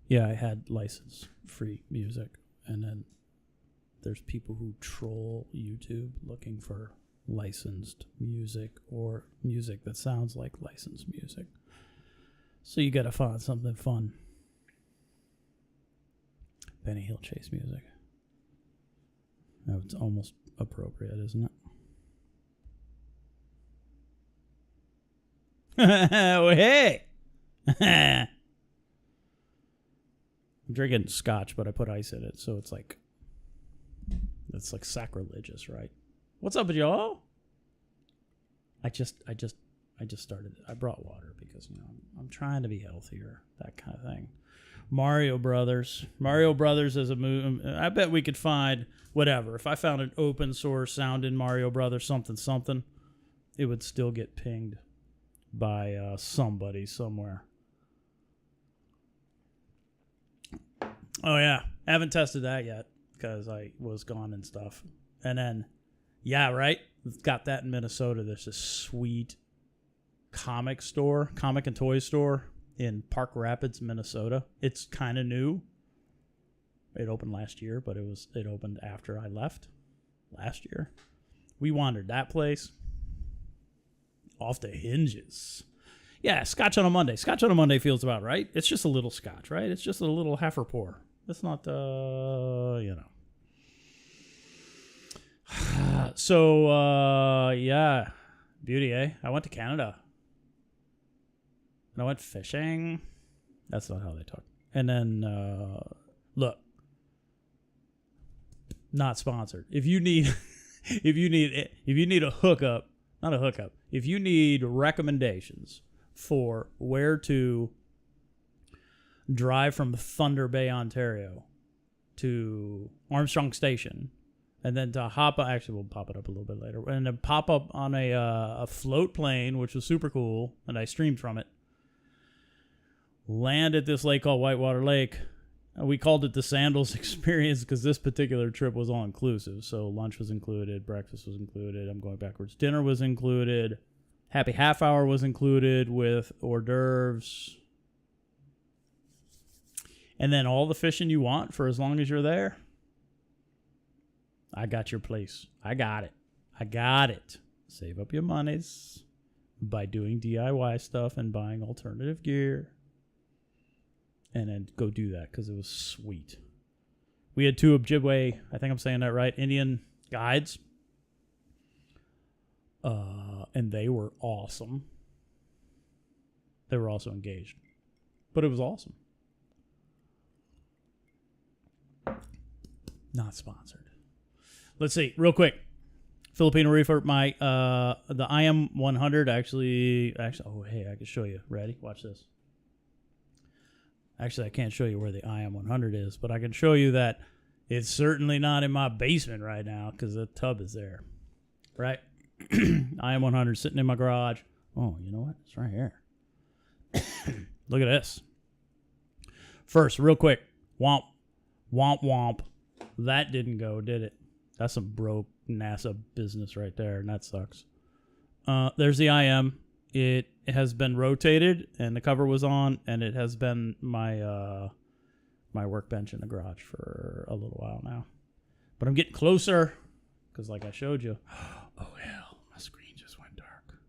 Yeah, I had license-free music, and then there's people who troll YouTube looking for licensed music or music that sounds like licensed music. So you gotta find something fun. Benny Hill Chase music. It's almost appropriate, isn't it? Oh, hey! I'm drinking scotch, but I put ice in it, so it's like sacrilegious, right? What's up with y'all? I just started it. I brought water because I'm trying to be healthier, that kind of thing. Mario Brothers is a movie. I bet we could find whatever. If I found an open source sound in Mario Brothers something, it would still get pinged by somebody somewhere. Oh yeah, haven't tested that yet because I was gone and stuff. And then, yeah, right. Got that in Minnesota. There's this sweet comic and toy store in Park Rapids, Minnesota. It's kind of new. It opened last year, but it opened after I left last year. We wandered that place. Off the hinges. Yeah, scotch on a Monday. Scotch on a Monday feels about right. It's just a little scotch, right? It's just a little heifer pour. It's not, So, yeah. Beauty, eh? I went to Canada. And I went fishing. That's not how they talk. And then, look. Not sponsored. If you need a hookup, not a hookup. If you need recommendations for where to drive from Thunder Bay, Ontario to Armstrong Station, and then to hop, actually we'll pop it up a little bit later, and then pop up on a float plane, which was super cool, and I streamed from it, land at this lake called Whitewater Lake. We called it the Sandals Experience because this particular trip was all inclusive. So lunch was included, breakfast was included. I'm going backwards. Dinner was included. Happy half hour was included with hors d'oeuvres. And then all the fishing you want for as long as you're there. I got your place. I got it. Save up your monies by doing DIY stuff and buying alternative gear. And then go do that because it was sweet. We had 2 Ojibwe, I think I'm saying that right, Indian guides. And they were awesome. They were also engaged. But it was awesome. Not sponsored. Let's see, real quick. Filipino reefer, the IM 100 actually, oh, hey, I can show you. Ready? Watch this. Actually, I can't show you where the IM 100 is, but I can show you that it's certainly not in my basement right now because the tub is there. Right? IM 100 sitting in my garage. Oh, you know what? It's right here. Look at this. First, real quick. Womp. Womp womp. That didn't go, did it? That's some broke NASA business right there, and that sucks. There's the IM. It has been rotated, and the cover was on, and it has been my my workbench in the garage for a little while now. But I'm getting closer, because like I showed you, oh hell, my screen just went dark.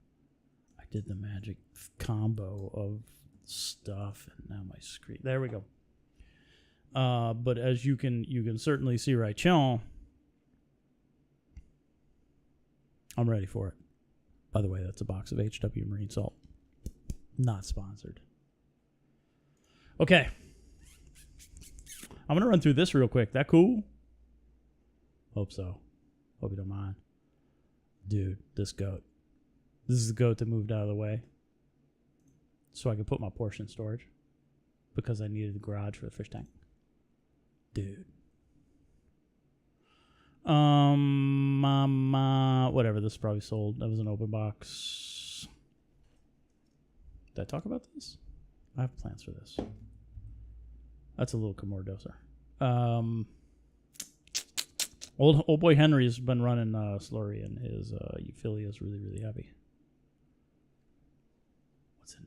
I did the magic combo of stuff, and now my screen, there we go. But as you can certainly see right now, I'm ready for it. By the way, that's a box of HW Marine Salt. Not sponsored. Okay. I'm going to run through this real quick. That cool? Hope so. Hope you don't mind. Dude, this goat. This is the goat that moved out of the way. So I could put my Porsche in storage. Because I needed the garage for the fish tank. Dude. Whatever, this is probably sold. That was an open box. Did I talk about this? I have plans for this. That's a little Comordoser. Old boy Henry's been running slurry, and his Euphilia is really, really heavy. What's in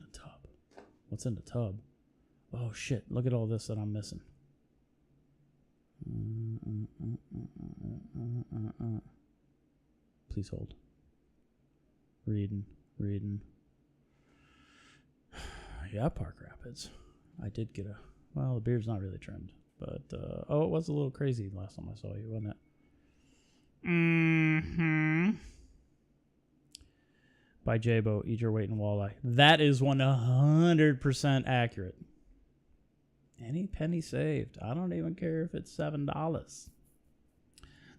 the tub? Oh, shit. Look at all this that I'm missing. Please hold. Reading. Yeah, Park Rapids. I did get well, the beard's not really trimmed. But, it was a little crazy last time I saw you, wasn't it? Mm-hmm. By J-Bo, eat your weight in walleye. That is 100% accurate. Any penny saved. I don't even care if it's $7.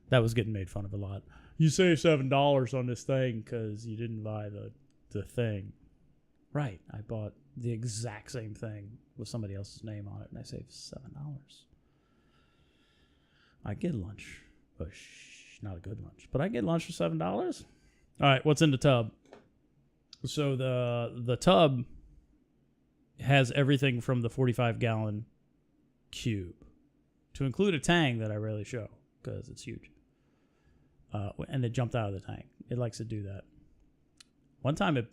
That was getting made fun of a lot. You saved $7 on this thing because you didn't buy the thing. Right. I bought the exact same thing with somebody else's name on it, and I saved $7. I get lunch. But not a good lunch. But I get lunch for $7. All right, what's in the tub? So the tub has everything from the 45-gallon cube, to include a tang that I rarely show because it's huge. And it jumped out of the tank. It likes to do that. One time it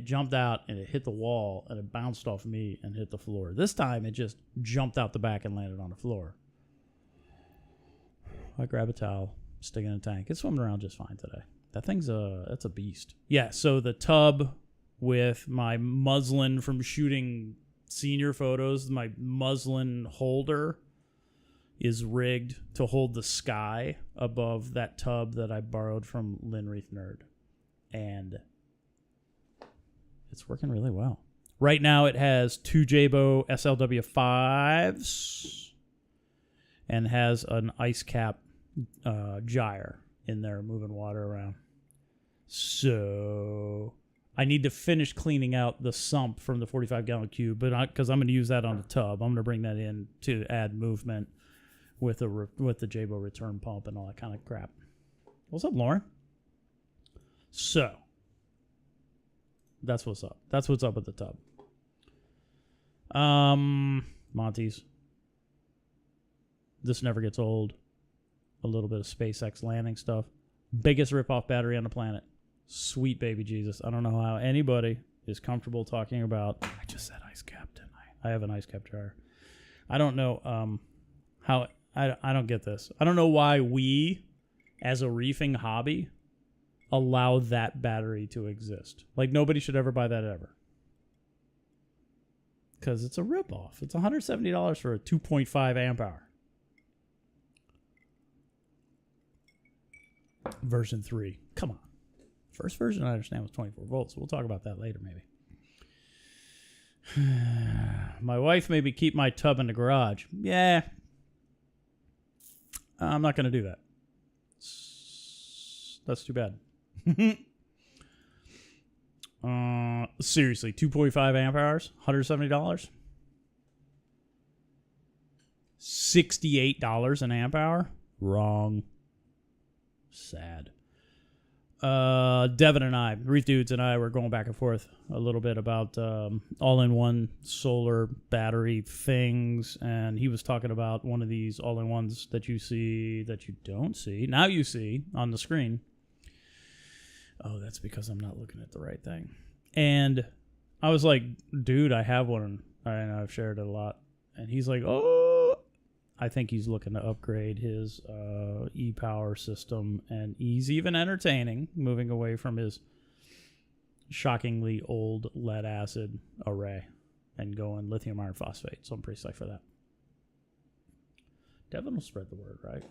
jumped out and it hit the wall and it bounced off me and hit the floor. This time it just jumped out the back and landed on the floor. I grab a towel, stick it in the tank. It's swimming around just fine today. That thing's that's a beast. Yeah, so the tub with my muslin from shooting senior photos, my muslin holder is rigged to hold the sky above that tub that I borrowed from Lynn Reef Nerd. And it's working really well. Right now it has 2 J-Bo SLW5s and has an ice cap gyre in there moving water around. So I need to finish cleaning out the sump from the 45-gallon cube, but because I'm going to use that on the tub, I'm going to bring that in to add movement with the J-Bo return pump and all that kind of crap. What's up, Lauren? So that's what's up. That's what's up with the tub. Monty's. This never gets old. A little bit of SpaceX landing stuff. Biggest rip-off battery on the planet. Sweet baby Jesus. I don't know how anybody is comfortable talking about... I just said ice cap, didn't I? I have an ice cap jar. I don't know how... I don't get this. I don't know why we, as a reefing hobby, allow that battery to exist. Like, nobody should ever buy that ever. Because it's a rip-off. It's $170 for a 2.5 amp hour. Version 3. Come on. First version I understand was 24 volts. We'll talk about that later, maybe. My wife made me keep my tub in the garage. Yeah. I'm not going to do that. That's too bad. Seriously, 2.5 amp hours, $170. $68 an amp hour? Wrong. Sad. Devin and I, Reef Dudes and I, were going back and forth a little bit about all-in-one solar battery things, and he was talking about one of these all-in-ones that you see that you don't see. Now you see on the screen. Oh, that's because I'm not looking at the right thing. And I was like, dude, I have one, and I've shared it a lot. And he's like, oh, I think he's looking to upgrade his e-power system, and he's even entertaining moving away from his shockingly old lead acid array and going lithium iron phosphate. So I'm pretty psyched for that. Devin will spread the word, right?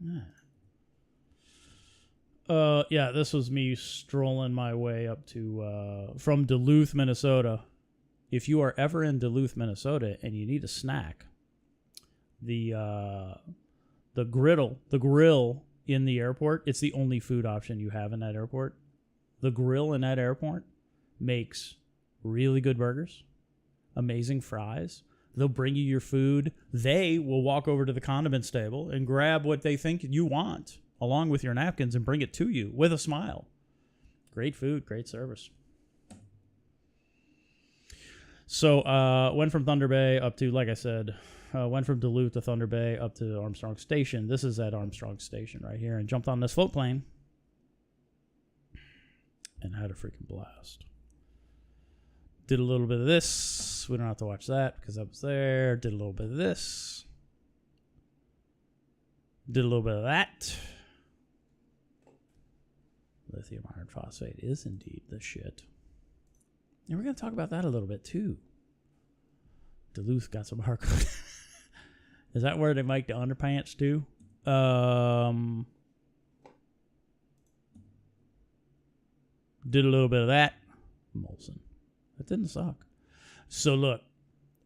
Yeah. Yeah, this was me strolling my way up to from Duluth, Minnesota. If you are ever in Duluth, Minnesota, and you need a snack, the grill in the airport, it's the only food option you have in that airport. The grill in that airport makes really good burgers, amazing fries. They'll bring you your food. They will walk over to the condiments table and grab what they think you want, along with your napkins, and bring it to you with a smile. Great food, great service. So went from Thunder Bay up to, like I said, went from Duluth to Thunder Bay up to Armstrong Station. This is at Armstrong Station right here, and jumped on this float plane and had a freaking blast. Did a little bit of this. We don't have to watch that because I was there. Did a little bit of this. Did a little bit of that. Lithium iron phosphate is indeed the shit. And we're going to talk about that a little bit too. Duluth got some hardcore. Is that where they make the underpants too? Did a little bit of that. Molson. That didn't suck. So look,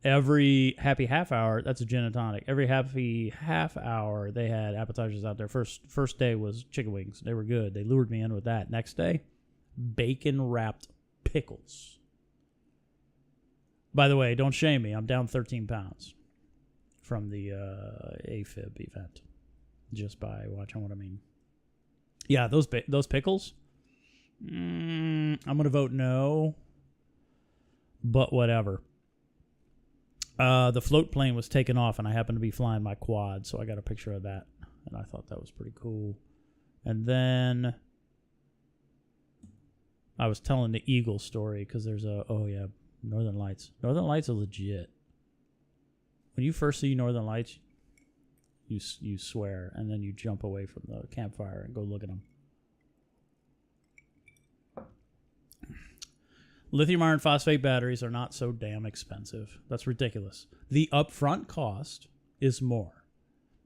every happy half hour, that's a gin and tonic. Every happy half hour, they had appetizers out there. First day was chicken wings. They were good. They lured me in with that. Next day, bacon-wrapped pickles. By the way, don't shame me. I'm down 13 pounds from the AFib event just by watching what I mean. Yeah, those pickles, I'm going to vote no, but whatever. The float plane was taken off, and I happened to be flying my quad, so I got a picture of that, and I thought that was pretty cool. And then I was telling the eagle story because there's Northern Lights. Northern Lights are legit. When you first see Northern Lights, you swear, and then you jump away from the campfire and go look at them. Lithium iron phosphate batteries are not so damn expensive. That's ridiculous. The upfront cost is more.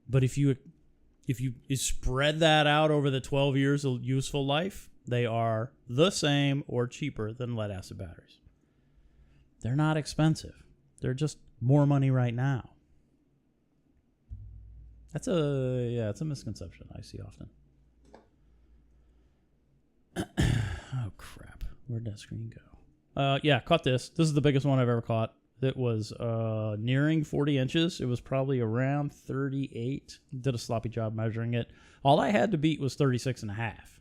But if you spread that out over the 12 years of useful life, they are the same or cheaper than lead acid batteries. They're not expensive. They're just more money right now. It's a misconception I see often. Oh crap. Where'd that screen go? Caught this. This is the biggest one I've ever caught. It was nearing 40 inches. It was probably around 38. Did a sloppy job measuring it. All I had to beat was 36 and a half.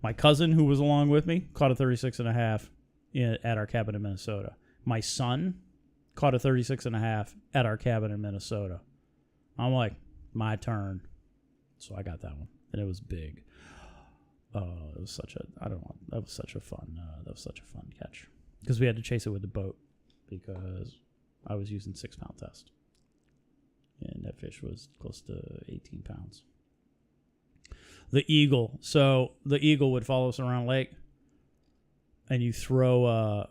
My cousin, who was along with me, caught a 36 and a half at our cabin in Minnesota. My son caught a 36 and a half at our cabin in Minnesota. I'm like, my turn. So I got that one, and it was big. It was such a fun catch because we had to chase it with the boat because I was using 6-pound test, and that fish was close to 18 pounds. The eagle. So the eagle would follow us around lake, and you throw a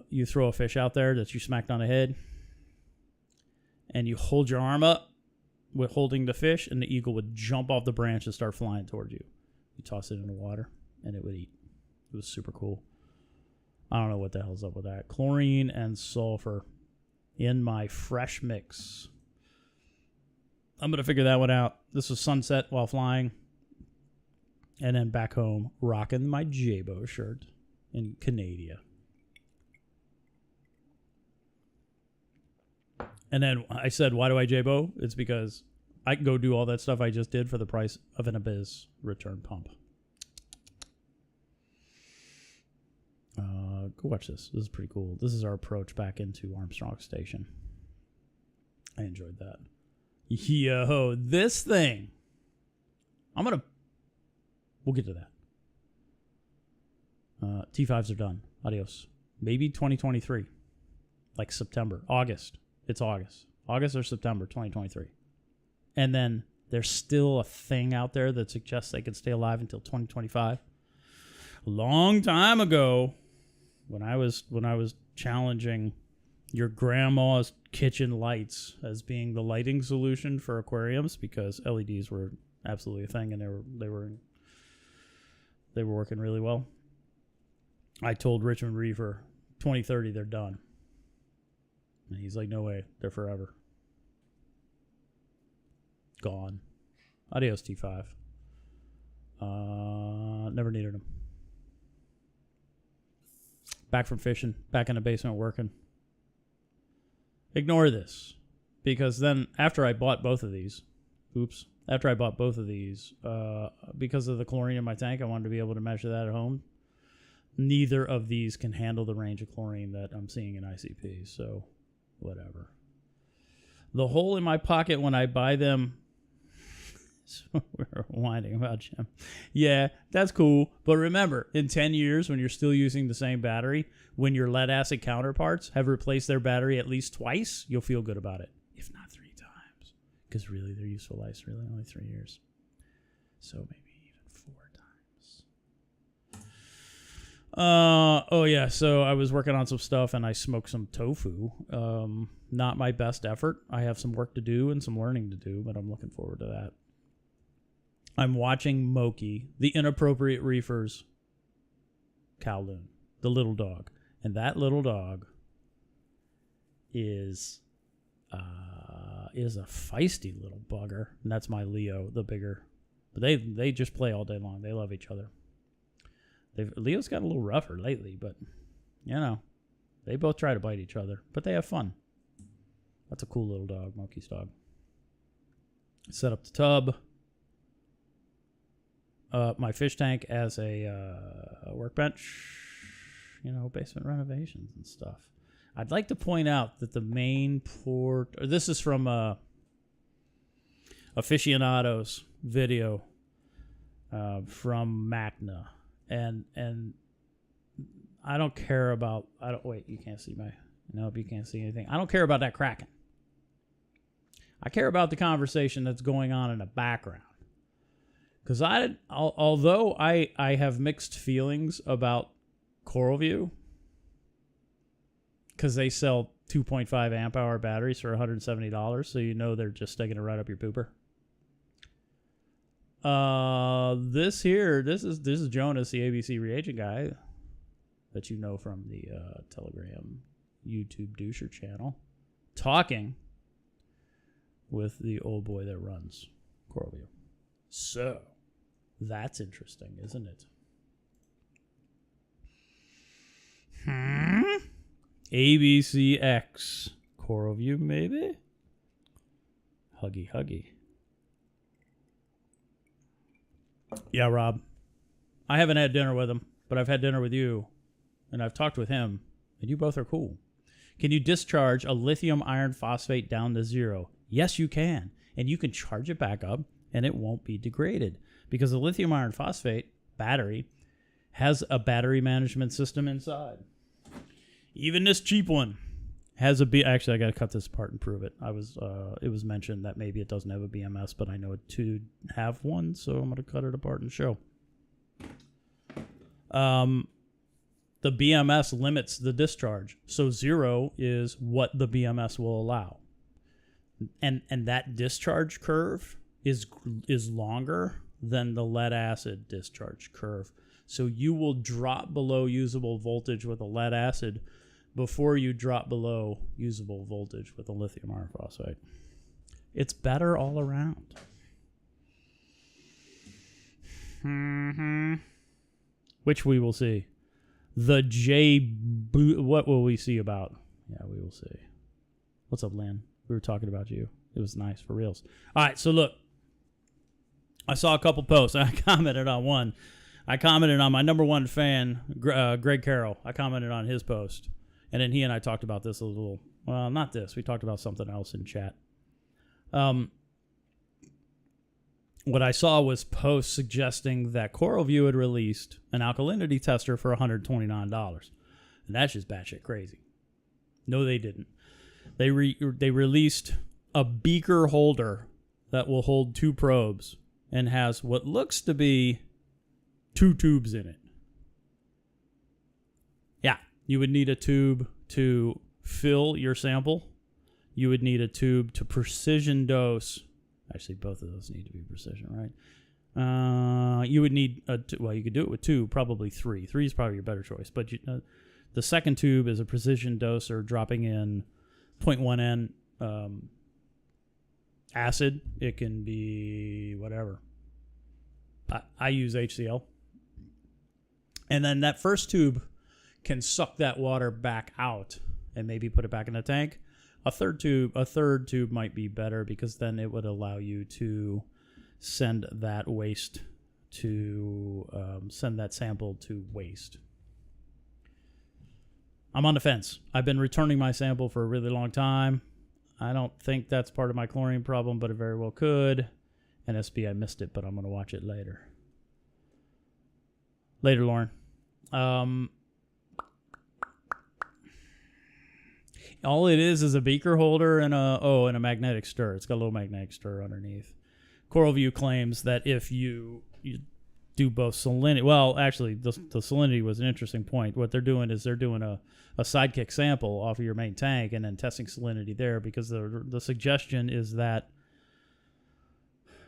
fish out there that you smacked on the head, and you hold your arm up with holding the fish, and the eagle would jump off the branch and start flying towards you. You toss it in the water, and it would eat. It was super cool. I don't know what the hell's up with that. Chlorine and sulfur in my fresh mix. I'm going to figure that one out. This was sunset while flying. And then back home, rocking my J-Bo shirt in Canada. And then I said, why do I J-Bo? It's because I can go do all that stuff I just did for the price of an Abyss return pump. Go watch this. This is pretty cool. This is our approach back into Armstrong Station. I enjoyed that. Yo, this thing. We'll get to that. T5s are done. Adios. Maybe 2023. Like September. August. It's August. August or September 2023. And then there's still a thing out there that suggests they can stay alive until 2025. A long time ago, when I was challenging your grandma's kitchen lights as being the lighting solution for aquariums because LEDs were absolutely a thing and they were working really well. I told Richmond Reefer, 2030 they're done. And he's like, no way, they're forever. Gone. Adios, T5. Never needed them. Back from fishing, back in the basement working. Ignore this. Because then, after I bought both of these, because of the chlorine in my tank, I wanted to be able to measure that at home. Neither of these can handle the range of chlorine that I'm seeing in ICP, so whatever. The hole in my pocket when I buy them, We're whining about Jim. Yeah, that's cool. But remember, in 10 years, when you're still using the same battery, when your lead acid counterparts have replaced their battery at least twice, you'll feel good about it, if not 3 times. Because really, their useful life's really only 3 years. So maybe even 4 times. Oh yeah, so I was working on some stuff and I smoked some tofu. Not my best effort. I have some work to do and some learning to do, but I'm looking forward to that. I'm watching Moki, the Inappropriate Reefers Kowloon, the little dog. And that little dog is a feisty little bugger. And that's my Leo, the bigger. But they just play all day long. They love each other. Leo's got a little rougher lately, but, you know, they both try to bite each other. But they have fun. That's a cool little dog, Moki's dog. Set up the tub. My fish tank as a workbench. You know, basement renovations and stuff. I'd like to point out that the main port... This is from Aficionado's video from Macna. And I don't care about... Wait, you can't see my... Nope, you can't see anything. I don't care about that Kraken. I care about the conversation that's going on in the background. Because although I have mixed feelings about CoralView, because they sell 2.5 amp hour batteries for $170, so you know they're just sticking it right up your pooper. This is Jonas, the ABC reagent guy that you know from the Telegram YouTube doucher channel, talking with the old boy that runs CoralView. So that's interesting, isn't it? ABCX CoralView, maybe? Huggy. Yeah, Rob. I haven't had dinner with him, but I've had dinner with you, and I've talked with him, and you both are cool. Can you discharge a lithium iron phosphate down to 0? Yes, you can. And you can charge it back up, and it won't be degraded. Because the lithium iron phosphate battery has a battery management system inside. Even this cheap one has a actually, I got to cut this apart and prove it. It was mentioned that maybe it doesn't have a BMS, but I know it to have one, so I'm going to cut it apart and show. The BMS limits the discharge, so 0 is what the BMS will allow, and that discharge curve is longer than the lead acid discharge curve. So you will drop below usable voltage with a lead acid before you drop below usable voltage with a lithium iron phosphate. It's better all around. Which we will see. The what will we see about? Yeah, we will see. What's up, Lynn? We were talking about you. It was nice, for reals. All right, so look. I saw a couple posts. I commented on one. I commented on my number one fan, Greg Carroll. I commented on his post. And then he and I talked about this a little. Well, not this. We talked about something else in chat. What I saw was posts suggesting that CoralView had released an alkalinity tester for $129. And that's just batshit crazy. No, they didn't. They released a beaker holder that will hold 2 probes and has what looks to be 2 tubes in it. Yeah, you would need a tube to fill your sample. You would need a tube to precision dose. Actually, both of those need to be precision, right? You would need well, you could do it with 2, probably 3. 3 is probably your better choice. But the second tube is a precision doser dropping in 0.1 N acid. It can be whatever. I use HCl. And then that first tube can suck that water back out and maybe put it back in the tank. A third tube might be better, because then it would allow you to send that send that sample to waste. I'm on the fence. I've been returning my sample for a really long time. I don't think that's part of my chlorine problem, but it very well could. NSB, I missed it, but I'm going to watch it later. Later, Lauren. All it is a beaker holder and a magnetic stir. It's got a little magnetic stir underneath. CoralView claims that if you do both salinity, well, actually, the salinity was an interesting point. What they're doing is they're doing a sidekick sample off of your main tank and then testing salinity there, because the suggestion is that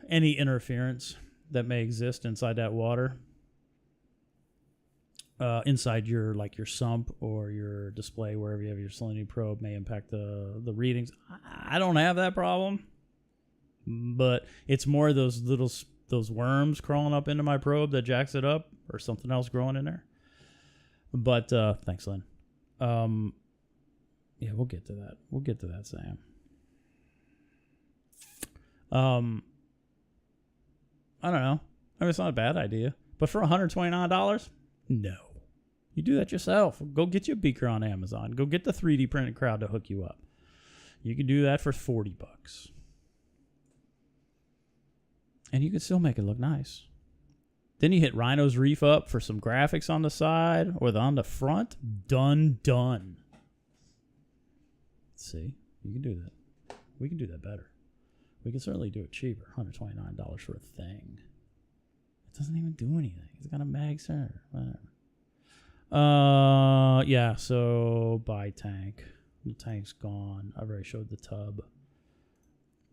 any interference that may exist inside that water, inside your sump or your display, wherever you have your salinity probe, may impact the readings. I don't have that problem, but it's more those worms crawling up into my probe that jacks it up, or something else growing in there. But thanks, Lynn. Yeah, we'll get to that. We'll get to that, Sam. I don't know. I mean, it's not a bad idea, but for $129, no. You do that yourself. Go get you a beaker on Amazon. Go get the 3D printed crowd to hook you up. You can do that for $40. And you can still make it look nice. Then you hit Rhino's Reef up for some graphics on the side or on the front. Done. See, you can do that. We can do that better. We can certainly do it cheaper. $129 for a thing. It doesn't even do anything. It's got a mag center. Whatever. Yeah, so buy tank. The tank's gone. I already showed the tub.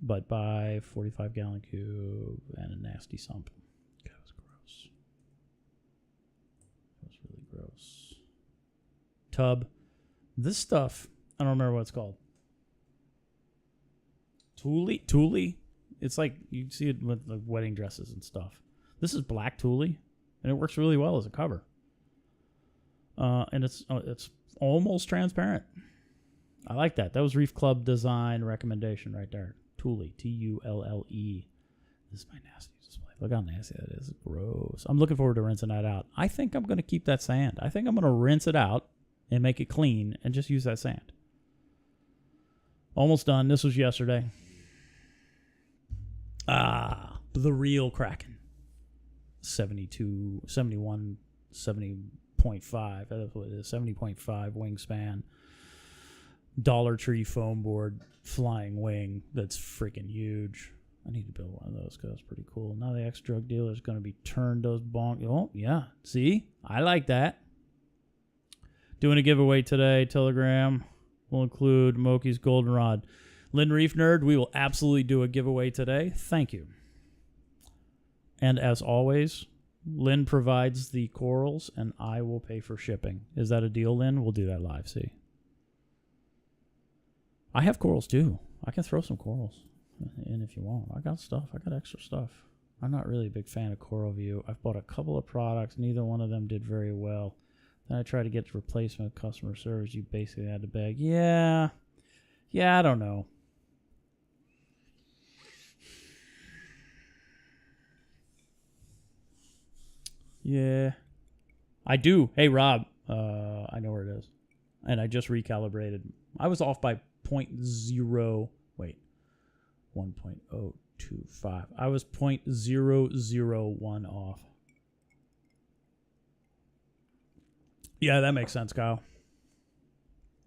But buy 45-gallon cube and a nasty sump. That was gross. That was really gross. Tub. This stuff, I don't remember what it's called. Thule? It's like, you see it with like wedding dresses and stuff. This is black Thule, and it works really well as a cover. And it's almost transparent. I like that. That was Reef Club design recommendation right there. Thule, Tulle. This is my nasty display. Look how nasty that is. It's gross. I'm looking forward to rinsing that out. I think I'm going to keep that sand. I think I'm going to rinse it out and make it clean and just use that sand. Almost done. This was yesterday. The real Kraken. 70.5. That's what it is. 70.5 wingspan. Dollar Tree foam board flying wing that's freaking huge. I need to build one of those because that's pretty cool. Now the ex-drug dealer is going to be turned those bonk. Oh, yeah. See? I like that. Doing a giveaway today. Telegram will include Moki's Goldenrod. Lynn Reef Nerd, we will absolutely do a giveaway today. Thank you. And as always, Lynn provides the corals and I will pay for shipping. Is that a deal, Lynn? We'll do that live, see? I have corals too. I can throw some corals in if you want. I got stuff. I got extra stuff. I'm not really a big fan of CoralView. I've bought a couple of products. Neither one of them did very well. Then I tried to get replacement customer service. You basically had to beg. Yeah, I don't know. Yeah, I do. Hey, Rob, I know where it is. And I just recalibrated. I was off by 1.025. I was 0.001 off. Yeah, that makes sense, Kyle.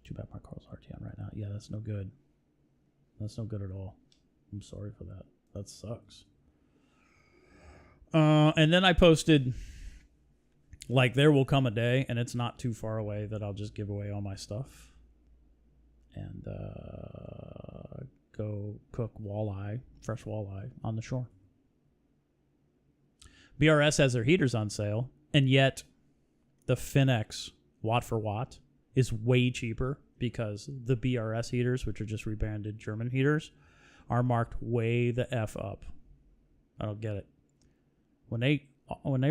Too bad my car's RT on right now. Yeah, that's no good. That's no good at all. I'm sorry for that. That sucks. And then I posted, like, there will come a day, and it's not too far away, that I'll just give away all my stuff and go cook fresh walleye on the shore. BRS has their heaters on sale, and yet the Finex watt for watt is way cheaper because the BRS heaters, which are just rebranded German heaters, are marked way the F up. I don't get it. When they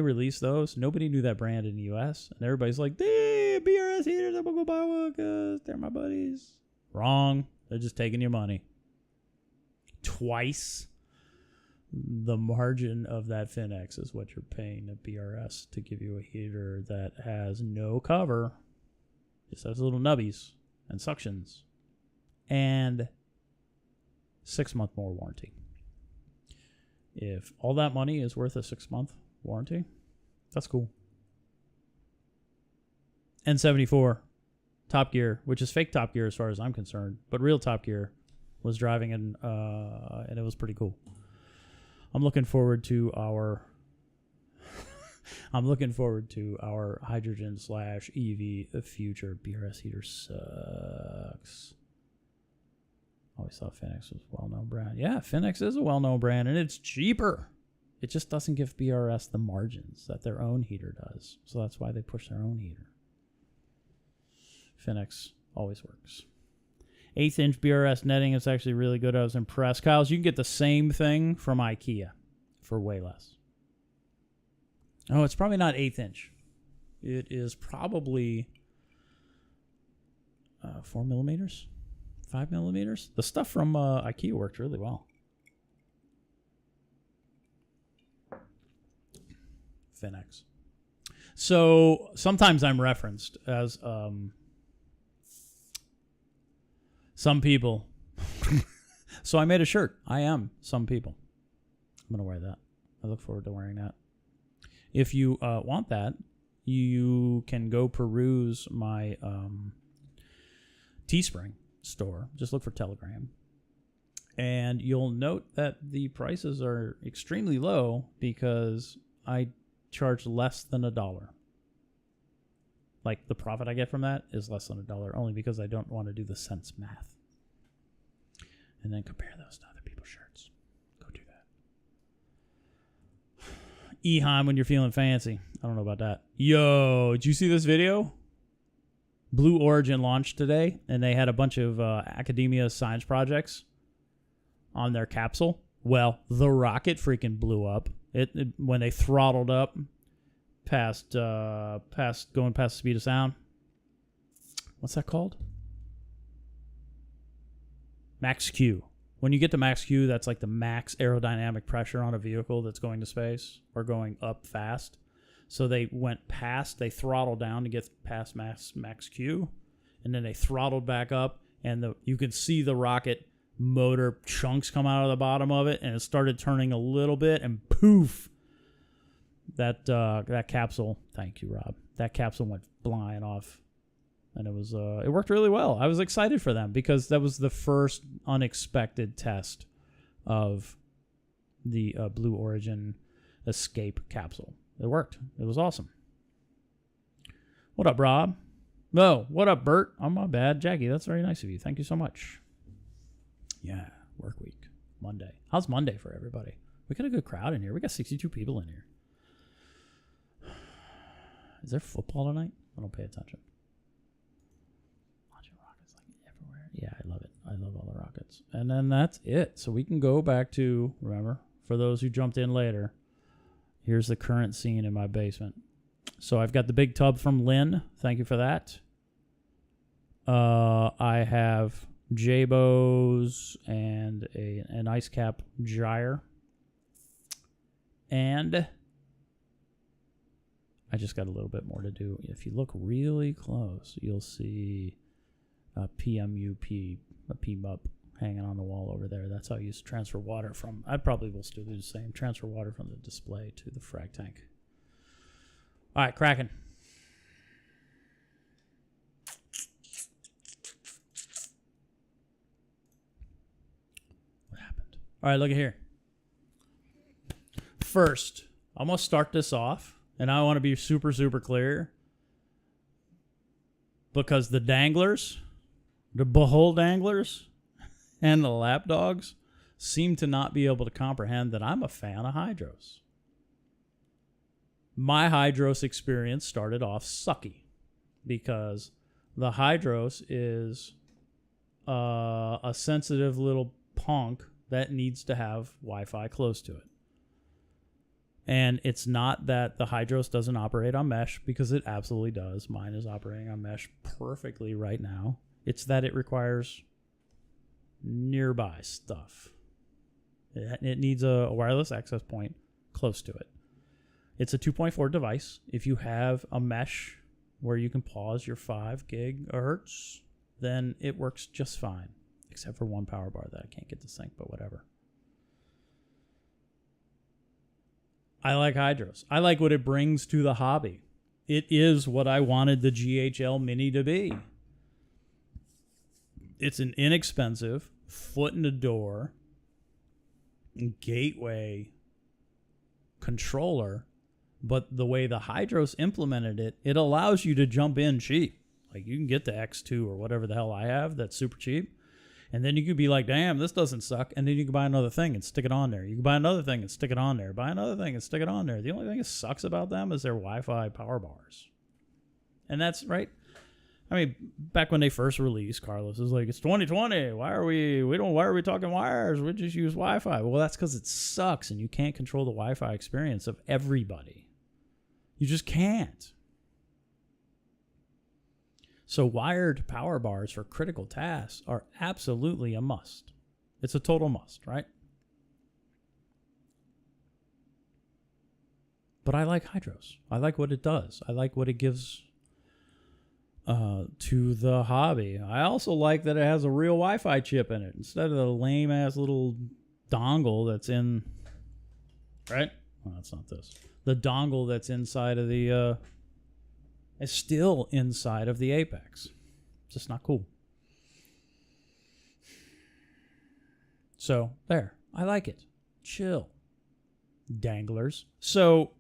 released those, nobody knew that brand in the U.S. And everybody's like, hey, BRS heaters, I'm going to go buy one because they're my buddies. Wrong. They're just taking your money. Twice the margin of that Finex is what you're paying at BRS to give you a heater that has no cover, just has little nubbies and suctions, and 6-month more warranty. If all that money is worth a 6-month warranty, that's cool. N74, Top Gear, which is fake Top Gear as far as I'm concerned, but real Top Gear was driving and it was pretty cool. I'm looking forward to our hydrogen / EV future. BRS heater sucks. Always thought Finex was a well-known brand. Yeah, Finex is a well-known brand, and it's cheaper. It just doesn't give BRS the margins that their own heater does. So that's why they push their own heater. Finex always works. 1/8-inch BRS netting is actually really good. I was impressed. Kyle's, you can get the same thing from IKEA for way less. Oh, it's probably not 1/8-inch. It is probably 4 millimeters, 5 millimeters. The stuff from IKEA worked really well. Finex. So sometimes I'm referenced as some people. So I made a shirt. I am some people. I'm going to wear that. I look forward to wearing that. If you want that, you can go peruse my Teespring store. Just look for Telegram. And you'll note that the prices are extremely low because I charge less than $1. Like, the profit I get from that is less than $1, only because I don't want to do the cents math. And then compare those to other people's shirts. Go do that. Eheim when you're feeling fancy. I don't know about that. Yo, did you see this video? Blue Origin launched today, and they had a bunch of academia science projects on their capsule. Well, the rocket freaking blew up. It when they throttled up past going past the speed of sound. What's that called? Max Q. When you get to max Q, that's like the max aerodynamic pressure on a vehicle that's going to space or going up fast. So they throttled down to get past max Q, and then they throttled back up, and you could see the rocket motor chunks come out of the bottom of it, and it started turning a little bit, and poof, that capsule. Thank you, Rob. That capsule went flying off, and it worked really well. I was excited for them because that was the first unexpected test of the Blue Origin Escape capsule. It worked. It was awesome. What up, Rob? No, what up, Bert? Oh, my bad. Jackie, that's very nice of you. Thank you so much. Yeah, work week. Monday. How's Monday for everybody? We got a good crowd in here. We got 62 people in here. Is there football tonight? I don't pay attention. Launching rockets like everywhere. Yeah, I love it. I love all the rockets. And then that's it. So we can go back to, remember, for those who jumped in later, here's the current scene in my basement. So I've got the big tub from Lynn. Thank you for that. I have Jabos and an ice cap gyre. And I just got a little bit more to do. If you look really close, you'll see a PMUP, a PMUP hanging on the wall over there. That's how I used to transfer water from. I probably will still do the same. Transfer water from the display to the frag tank. All right, Kraken. What happened? All right, look at here. First, I'm going to start this off, and I want to be super, super clear because the danglers, the behold danglers, and the lapdogs seem to not be able to comprehend that I'm a fan of hydros. My hydros experience started off sucky because the hydros is a sensitive little punk that needs to have Wi-Fi close to it. And it's not that the hydros doesn't operate on mesh, because it absolutely does. Mine is operating on mesh perfectly right now. It's that it requires nearby stuff. It needs a wireless access point close to it. It's a 2.4 device. If you have a mesh where you can pause your 5 gigahertz, then it works just fine, except for one power bar that I can't get to sync, but whatever. I like hydros. I like what it brings to the hobby. It is what I wanted the GHL Mini to be. It's an inexpensive, foot in the door, gateway controller, but the way the hydros implemented it, it allows you to jump in cheap. Like you can get the X2 or whatever the hell I have that's super cheap. And then you could be like, damn, this doesn't suck. And then you can buy another thing and stick it on there. You can buy another thing and stick it on there. Buy another thing and stick it on there. The only thing that sucks about them is their Wi-Fi power bars. And that's right. I mean, back when they first released, Carlos was like, it's 2020. Why are we talking wires? We just use Wi-Fi. Well, that's because it sucks and you can't control the Wi-Fi experience of everybody. You just can't. So wired power bars for critical tasks are absolutely a must. It's a total must, right? But I like hydros. I like what it does. I like what it gives to the hobby. I also like that it has a real Wi-Fi chip in it instead of the lame-ass little dongle that's in... Right? Well, that's not this. The dongle that's inside of the... is still inside of the Apex. It's just not cool. So, there. I like it. Chill. Danglers. So,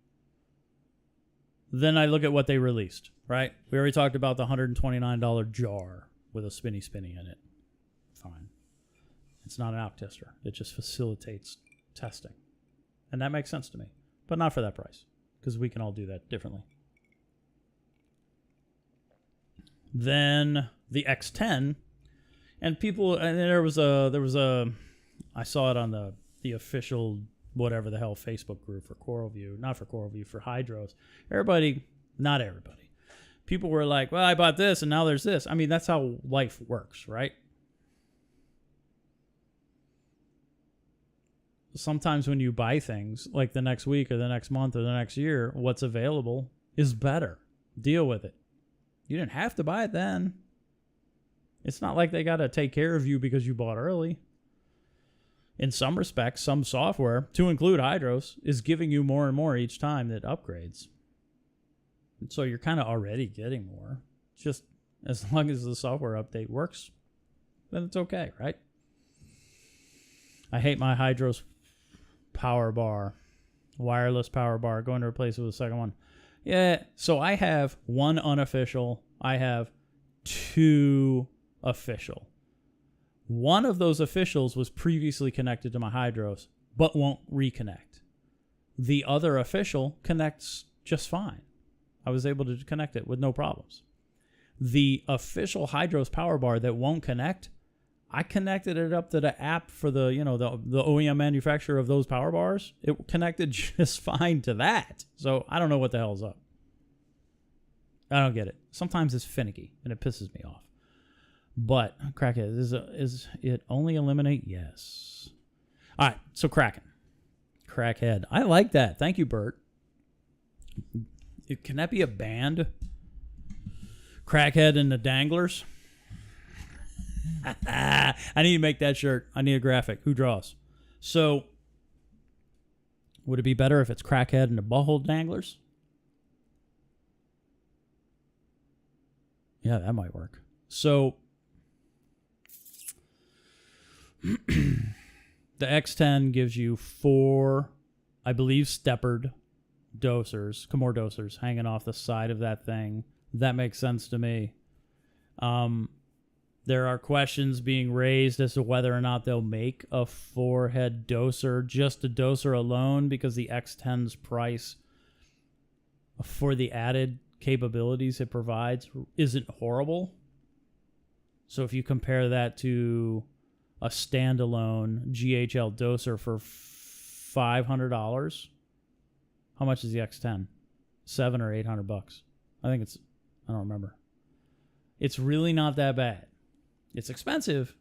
then I look at what they released, right? We already talked about the $129 jar with a spinny in it. Fine. It's not an out tester. It just facilitates testing. And that makes sense to me. But not for that price. Because we can all do that differently. Then the X10, and people, and there was a, I saw it on the official whatever the hell Facebook group for CoralView, not for CoralView, for hydros. Everybody, not everybody. People were like, well, I bought this and now there's this. I mean, that's how life works, right? Sometimes when you buy things like the next week or the next month or the next year, what's available is better. Deal with it. You didn't have to buy it then. It's not like they got to take care of you because you bought early. In some respects, some software, to include hydros, is giving you more and more each time that upgrades. And so you're kind of already getting more. Just as long as the software update works, then it's okay, right? I hate my hydros power bar, wireless power bar, going to replace it with a second one. Yeah, so I have one unofficial. I have two official. One of those officials was previously connected to my hydros, but won't reconnect. The other official connects just fine. I was able to connect it with no problems. The official hydros power bar that won't connect, I connected it up to the app for the OEM manufacturer of those power bars. It connected just fine to that. So I don't know what the hell's up. I don't get it. Sometimes it's finicky and it pisses me off. But Kraken, is it only eliminate? Yes. All right. So Kraken, Crackhead. I like that. Thank you, Bert. Can that be a band? Crackhead and the Danglers. I need to make that shirt. I need a graphic. Who draws? So, would it be better if it's Crackhead and the Butthole Danglers? Yeah, that might work. So, the X10 gives you 4, I believe, steppered dosers, Kimura dosers, hanging off the side of that thing. That makes sense to me. There are questions being raised as to whether or not they'll make a 4-head doser, just a doser alone, because the X10's price for the added capabilities it provides isn't horrible. So if you compare that to a standalone GHL doser for $500, how much is the X10? $700 or $800? I think it's, I don't remember. It's really not that bad. It's expensive,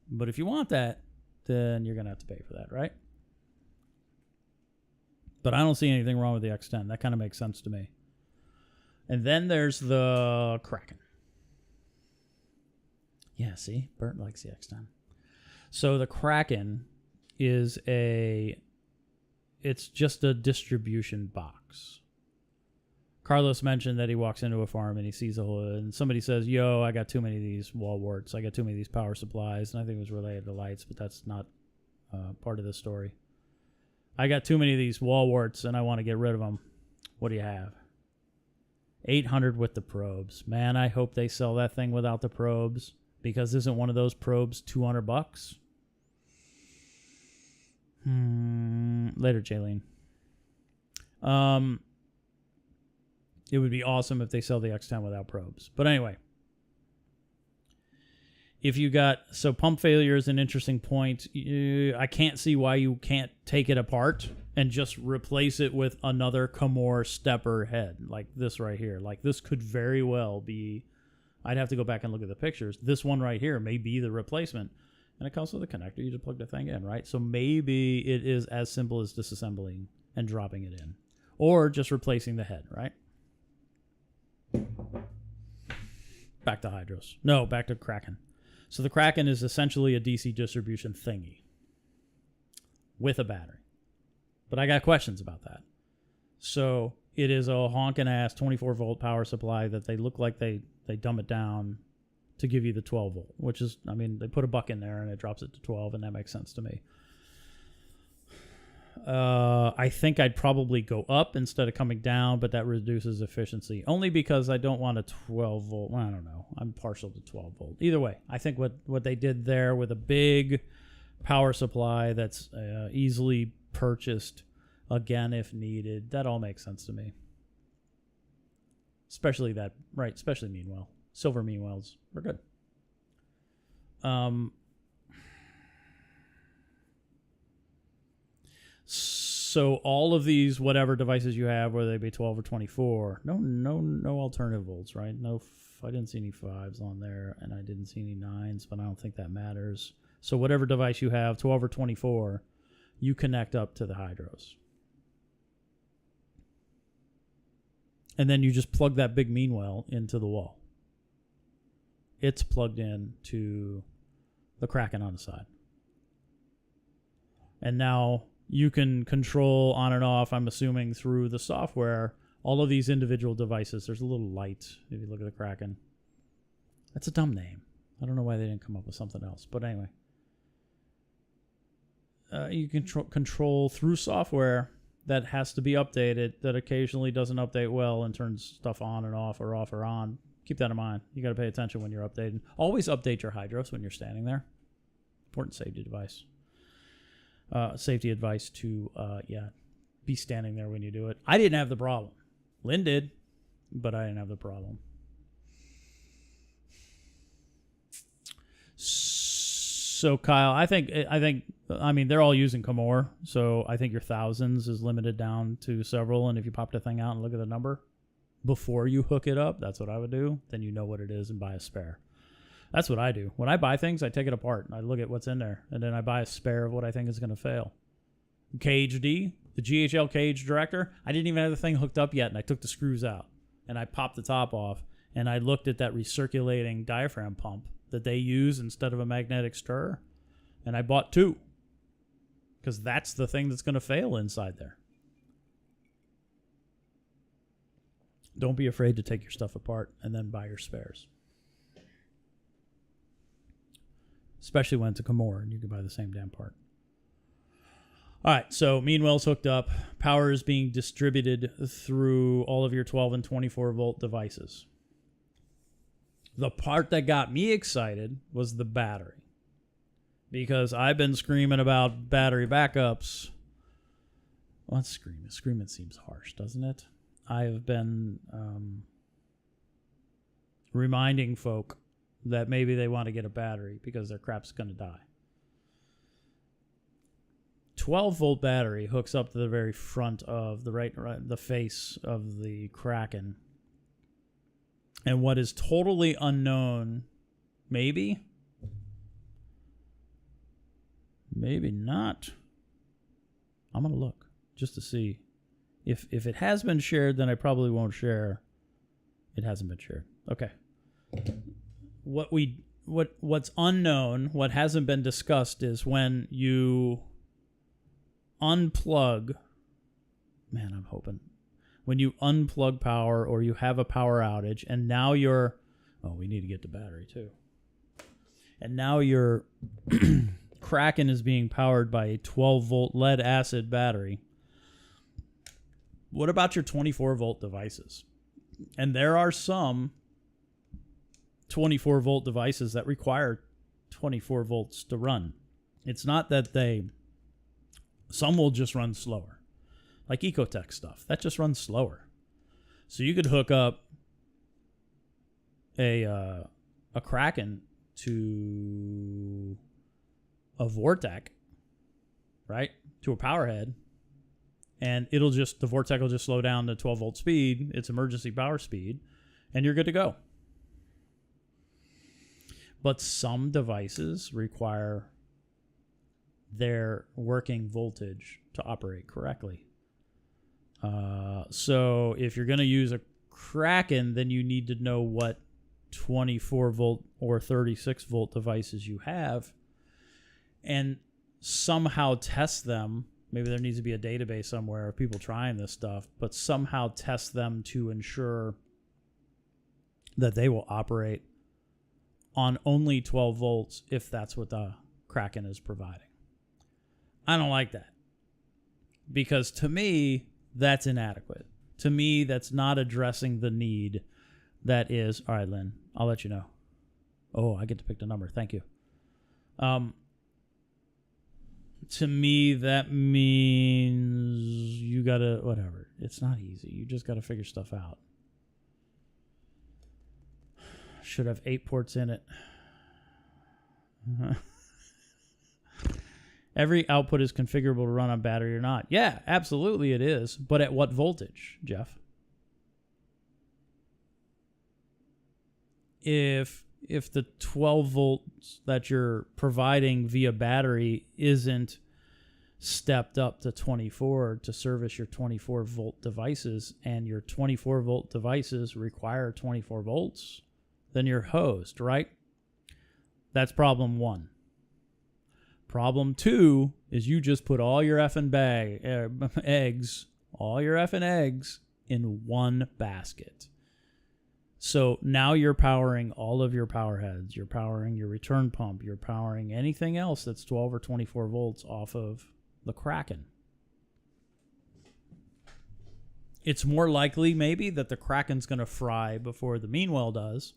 but if you want that, then you're going to have to pay for that, right? But I don't see anything wrong with the X10. That kind of makes sense to me. And then there's the Kraken. Yeah, see? Bert likes the X10. So the Kraken is it's just a distribution box. Carlos mentioned that he walks into a farm and he sees a whole, and somebody says, yo, I got too many of these wall warts. I got too many of these power supplies. And I think it was related to lights, but that's not part of the story. I got too many of these wall warts and I want to get rid of them. What do you have? 800 with the probes. Man, I hope they sell that thing without the probes, because isn't one of those probes $200? Later, Jaylene. It would be awesome if they sell the X10 without probes. But anyway, if you got, so pump failure is an interesting point. I can't see why you can't take it apart and just replace it with another Comore stepper head like this right here. Like this could very well be, I'd have to go back and look at the pictures. This one right here may be the replacement. And it comes with a connector. You just plug the thing in, right? So maybe it is as simple as disassembling and dropping it in. Or just replacing the head, right? Back to Hydros. No, back to Kraken. So the Kraken is essentially a DC distribution thingy with a battery. But I got questions about that. So it is a honking ass 24 volt power supply that they look like they dumb it down to give you the 12 volt, which is, I mean, they put a buck in there and it drops it to 12, and that makes sense to me. I think I'd probably go up instead of coming down, but that reduces efficiency. Only because I don't want a 12 volt. Well, I don't know. I'm partial to 12 volt. Either way, I think what they did there with a big power supply that's easily purchased, again, if needed, that all makes sense to me. Especially that, right, especially Meanwhile. Silver Meanwhiles, we're good. So all of these, whatever devices you have, whether they be 12 or 24, no alternative volts, right? No, I didn't see any 5s on there, and I didn't see any 9s, but I don't think that matters. So whatever device you have, 12 or 24, you connect up to the Hydros. And then you just plug that big Meanwhile into the wall. It's plugged in to the Kraken on the side. And now you can control on and off, I'm assuming, through the software, all of these individual devices. There's a little light if you look at the Kraken. That's a dumb name. I don't know why they didn't come up with something else. But anyway. You can control through software that has to be updated, that occasionally doesn't update well and turns stuff on and off or on. Keep that in mind. You got to pay attention when you're updating. Always update your Hydros when you're standing there. Important safety device. Safety advice to, be standing there when you do it. I didn't have the problem. Lynn did, but I didn't have the problem. So Kyle, I mean, they're all using Comore, so I think your thousands is limited down to several. And if you pop the thing out and look at the number before you hook it up, that's what I would do. Then you know what it is and buy a spare. That's what I do. When I buy things, I take it apart and I look at what's in there, and then I buy a spare of what I think is going to fail. KHD, the GHL cage director, I didn't even have the thing hooked up yet, and I took the screws out and I popped the top off, and I looked at that recirculating diaphragm pump that they use instead of a magnetic stir, and I bought 2 because that's the thing that's going to fail inside there. Don't be afraid to take your stuff apart and then buy your spares. Especially when it's a Comore and you can buy the same damn part. All right, so Meanwhill's hooked up. Power is being distributed through all of your 12 and 24 volt devices. The part that got me excited was the battery. Because I've been screaming about battery backups. Well, it's screaming. Screaming seems harsh, doesn't it? I have been reminding folk that maybe they want to get a battery because their crap's going to die. 12 volt battery hooks up to the very front of the face of the Kraken. And what is totally unknown, maybe not. I'm going to look just to see. If it has been shared, then I probably won't share. It hasn't been shared. Okay. What's unknown, what hasn't been discussed, is when you unplug man, I'm hoping. When you unplug power or you have a power outage and now we need to get the battery too. And now your Kraken is being powered by a 12-volt lead acid battery. What about your 24-volt devices? And there are some 24-volt devices that require 24 volts to run. It's not that some will just run slower. Like Ecotech stuff, that just runs slower. So you could hook up a Kraken to a Vortec, right? To a power head, and the Vortec will just slow down to 12 volt speed, its emergency power speed, and you're good to go. But some devices require their working voltage to operate correctly. So if you're going to use a Kraken, then you need to know what 24 volt or 36 volt devices you have and somehow test them. Maybe there needs to be a database somewhere of people trying this stuff, but somehow test them to ensure that they will operate on only 12 volts if that's what the Kraken is providing. I don't like that, because to me, that's inadequate. To me, that's not addressing the need that is. All right, Lynn, I'll let you know. Oh, I get to pick the number. Thank you. To me, that means you got to, whatever. It's not easy. You just got to figure stuff out. Should have 8 ports in it. Every output is configurable to run on battery or not. Yeah, absolutely it is. But at what voltage, Jeff? If the 12 volts that you're providing via battery isn't stepped up to 24 to service your 24 volt devices, and your 24 volt devices require 24 volts, then you're hosed, right? That's problem 1. Problem 2 is you just put all your effing eggs in one basket. So now you're powering all of your power heads. You're powering your return pump. You're powering anything else that's 12 or 24 volts off of the Kraken. It's more likely maybe that the Kraken's going to fry before the Meanwell does.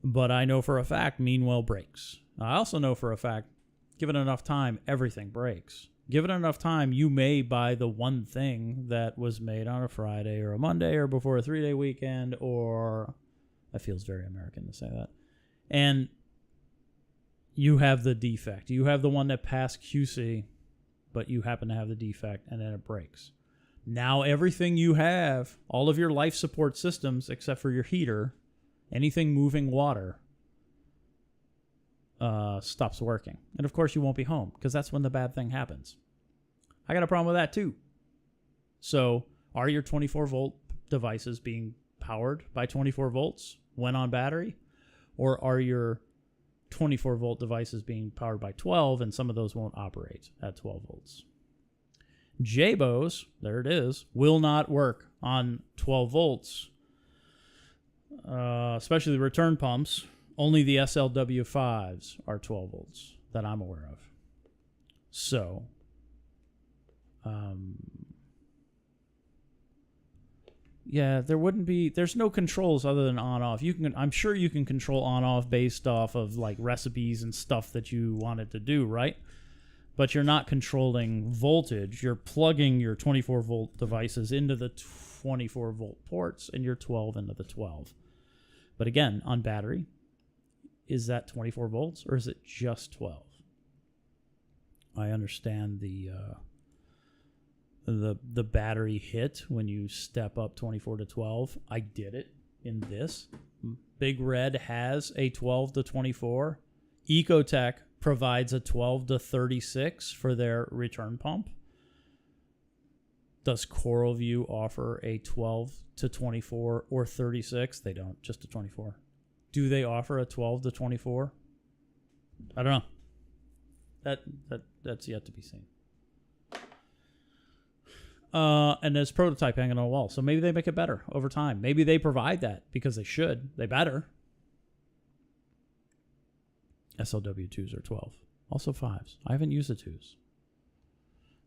But I know for a fact Meanwell breaks. I also know for a fact, given enough time, everything breaks. Given enough time, you may buy the one thing that was made on a Friday or a Monday or before a 3-day weekend, or that feels very American to say that. And you have the defect. You have the one that passed QC, but you happen to have the defect, and then it breaks. Now everything you have, all of your life support systems, except for your heater, anything moving water, stops working. And of course you won't be home, because that's when the bad thing happens. I got a problem with that too. So are your 24 volt devices being powered by 24 volts when on battery? Or are your 24 volt devices being powered by 12, and some of those won't operate at 12 volts? JBOs, there it is, will not work on 12 volts, especially the return pumps. Only the SLW5s are 12 volts that I'm aware of. So, yeah, there's no controls other than on-off. I'm sure you can control on-off based off of like recipes and stuff that you wanted to do, right? But you're not controlling voltage. You're plugging your 24 volt devices into the 24 volt ports and your 12 into the 12. But again, on battery, is that 24 volts or is it just 12? I understand the battery hit when you step up 24 to 12. I did it in this. Big Red has a 12 to 24. Ecotech provides a 12 to 36 for their return pump. Does CoralView offer a 12 to 24 or 36? They don't, just a 24. Do they offer a 12 to 24? I don't know. That's yet to be seen. And there's prototype hanging on a wall. So maybe they make it better over time. Maybe they provide that because they should. They better. SLW2s are 12. Also 5s. I haven't used the 2s.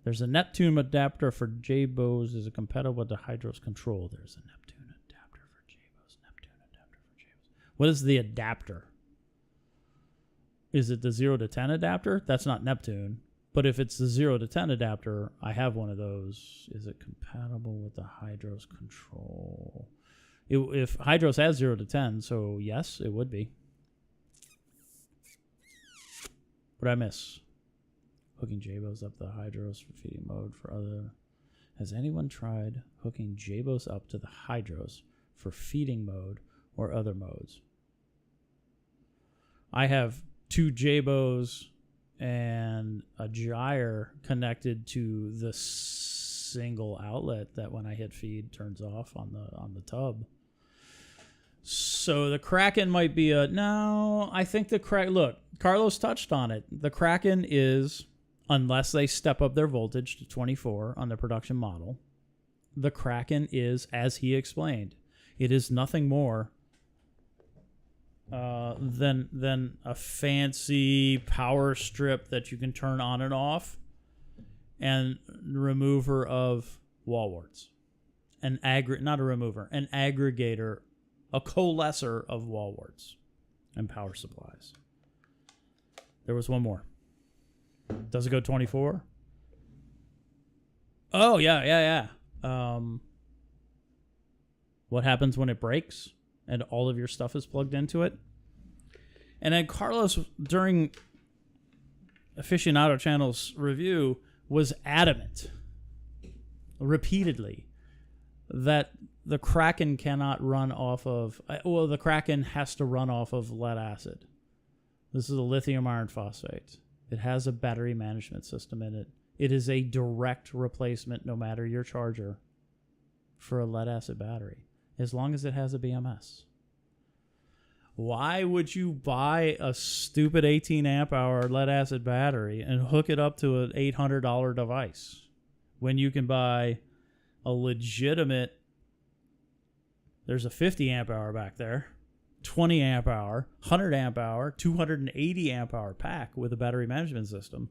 There's a Neptune adapter for J-Bows. Is it compatible with the Hydros control? There's a Neptune adapter for J-Bows. Neptune adapter for J-Bows. What is the adapter? Is it the 0 to 10 adapter? That's not Neptune. But if it's the 0 to 10 adapter, I have one of those. Is it compatible with the Hydros control? If Hydros has 0 to 10, so yes, it would be. What did I miss? Hooking J-Bows up the Hydros for feeding mode for other... Has anyone tried hooking J-Bows up to the Hydros for feeding mode or other modes? I have 2 J-Bows and a gyre connected to the single outlet that when I hit feed turns off on the tub. So the Kraken might be a... No, I think the Kraken... Look, Carlos touched on it. The Kraken is, unless they step up their voltage to 24 on the production model, the Kraken is, as he explained, it is nothing more than a fancy power strip that you can turn on and off and remover of wall warts. Not a remover, an aggregator, a coalescer of wall warts and power supplies. There was one more. Does it go 24? Oh, yeah. What happens when it breaks and all of your stuff is plugged into it? And then Carlos, during Aficionado Channel's review, was adamant, repeatedly, that the Kraken cannot run off of... Well, the Kraken has to run off of lead acid. This is a lithium iron phosphate. It has a battery management system in it. It is a direct replacement, no matter your charger, for a lead acid battery, as long as it has a BMS. Why would you buy a stupid 18 amp hour lead acid battery and hook it up to an $800 device when you can buy a legitimate... There's a 50 amp hour back there, 20 amp hour, 100 amp hour, 280 amp hour pack with a battery management system,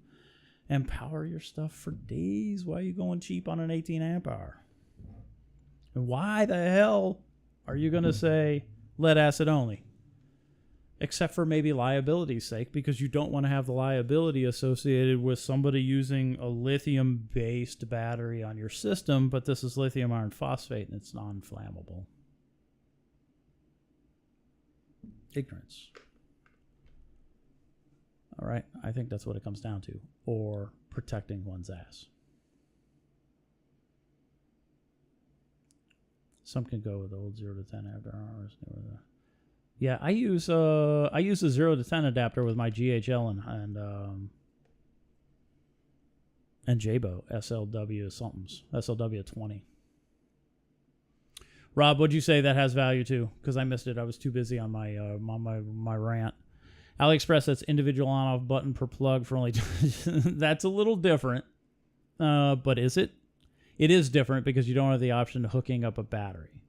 and power your stuff for days while you're going cheap on an 18 amp hour. And why the hell are you going to say lead acid only? Except for maybe liability's sake, because you don't want to have the liability associated with somebody using a lithium-based battery on your system, but this is lithium iron phosphate and it's non-flammable. Ignorance. All right, I think that's what it comes down to. Or protecting one's ass. Some can go with the old 0 to 10 after hours. Yeah, I use a 0 to 10 adapter with my GHL and J-Bow SLW somethings. SLW 20. Rob, what'd you say that has value too? Because I missed it. I was too busy on my rant. AliExpress, that's individual on-off button per plug for only... That's a little different. But is it? It is different because you don't have the option of hooking up a battery.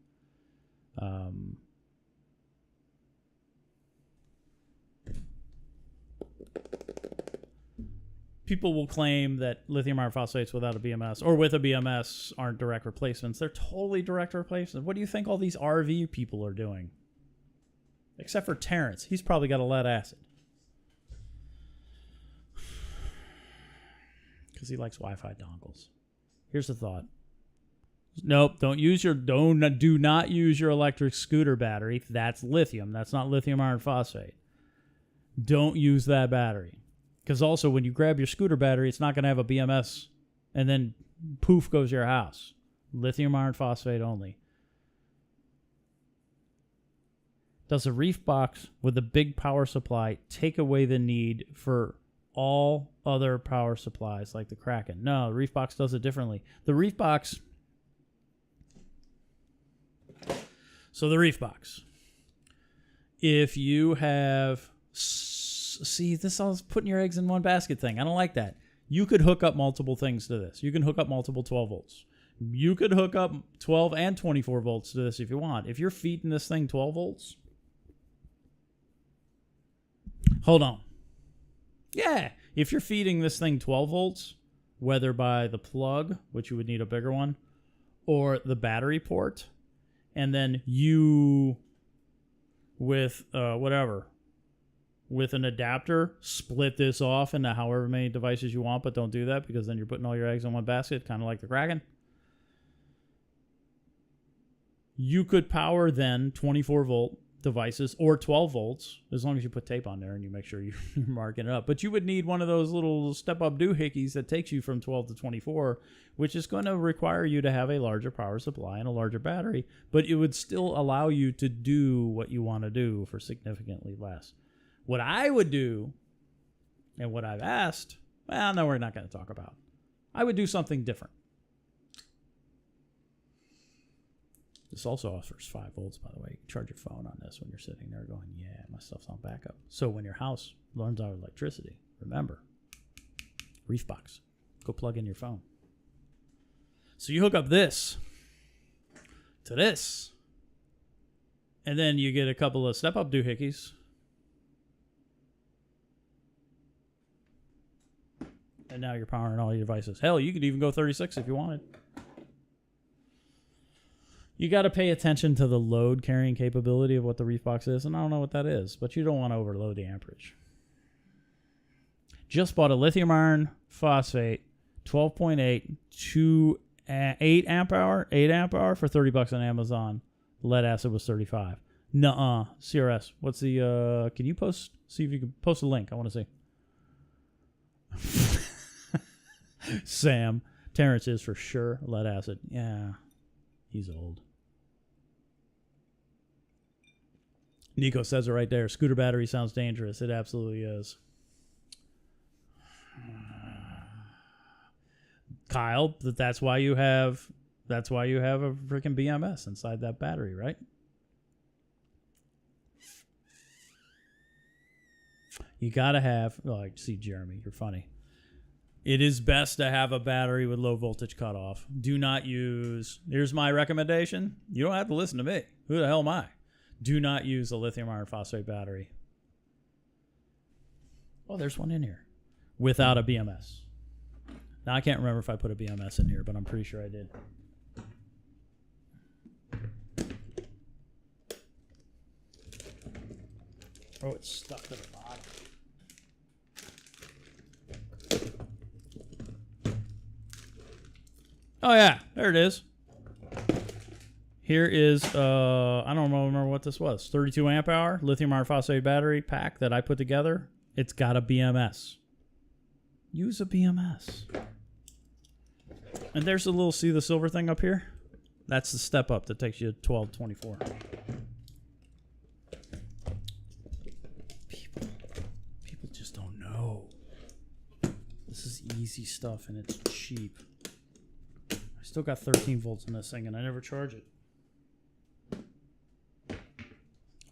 People will claim that lithium iron phosphates without a BMS or with a BMS aren't direct replacements. They're totally direct replacements. What do you think all these RV people are doing? Except for Terrence. He's probably got a lead acid. Because he likes Wi-Fi dongles. Here's the thought. Nope, do not use your electric scooter battery. That's lithium. That's not lithium iron phosphate. Don't use that battery. Because also, when you grab your scooter battery, it's not going to have a BMS, and then poof goes your house. Lithium iron phosphate only. Does a reef box with a big power supply take away the need for all other power supplies like the Kraken? No, the reef box does it differently. The reef box... So the reef box. If you have... See, this all is putting your eggs in one basket thing. I don't like that. You could hook up multiple things to this. You can hook up multiple 12 volts. You could hook up 12 and 24 volts to this if you want. If you're feeding this thing 12 volts, hold on. Yeah, if you're feeding this thing 12 volts, whether by the plug, which you would need a bigger one, or the battery port, and then you, with with an adapter, split this off into however many devices you want, but don't do that because then you're putting all your eggs in one basket, kind of like the Kraken. You could power then 24 volt devices or 12 volts, as long as you put tape on there and you make sure you're marking it up. But you would need one of those little step-up doohickeys that takes you from 12 to 24, which is going to require you to have a larger power supply and a larger battery, but it would still allow you to do what you want to do for significantly less. What I would do, and what I've asked, well, no, we're not going to talk about. I would do something different. This also offers 5 volts, by the way. You can charge your phone on this when you're sitting there going, yeah, my stuff's on backup. So when your house runs out of electricity, remember, reef box. Go plug in your phone. So you hook up this to this, and then you get a couple of step-up doohickeys. And now you're powering all your devices. Hell, you could even go 36 if you wanted. You got to pay attention to the load carrying capability of what the reef box is, and I don't know what that is, but you don't want to overload the amperage. Just bought a lithium iron phosphate 12.8 to 8 amp hour for $30 on Amazon. Lead acid was 35. Nuh-uh. CRS. What's the can you see if you can post a link? I want to see. Sam. Terrence is for sure. Lead acid. Yeah. He's old. Nico says it right there. Scooter battery sounds dangerous. It absolutely is. Kyle, that's why you have a freaking BMS inside that battery, right? You gotta have. Oh, I see Jeremy. You're funny. It is best to have a battery with low voltage cutoff. Do not use. Here's my recommendation. You don't have to listen to me. Who the hell am I? Do not use a lithium iron phosphate battery. Oh, there's one in here. Without a BMS. Now, I can't remember if I put a BMS in here, but I'm pretty sure I did. Oh, it's stuck to the bottom. Oh, yeah. There it is. Here is, I don't remember what this was. 32 amp hour lithium iron phosphate battery pack that I put together. It's got a BMS. Use a BMS. And there's a little, see the silver thing up here? That's the step up that takes you to 1224. People just don't know. This is easy stuff and it's cheap. I still got 13 volts in this thing and I never charge it.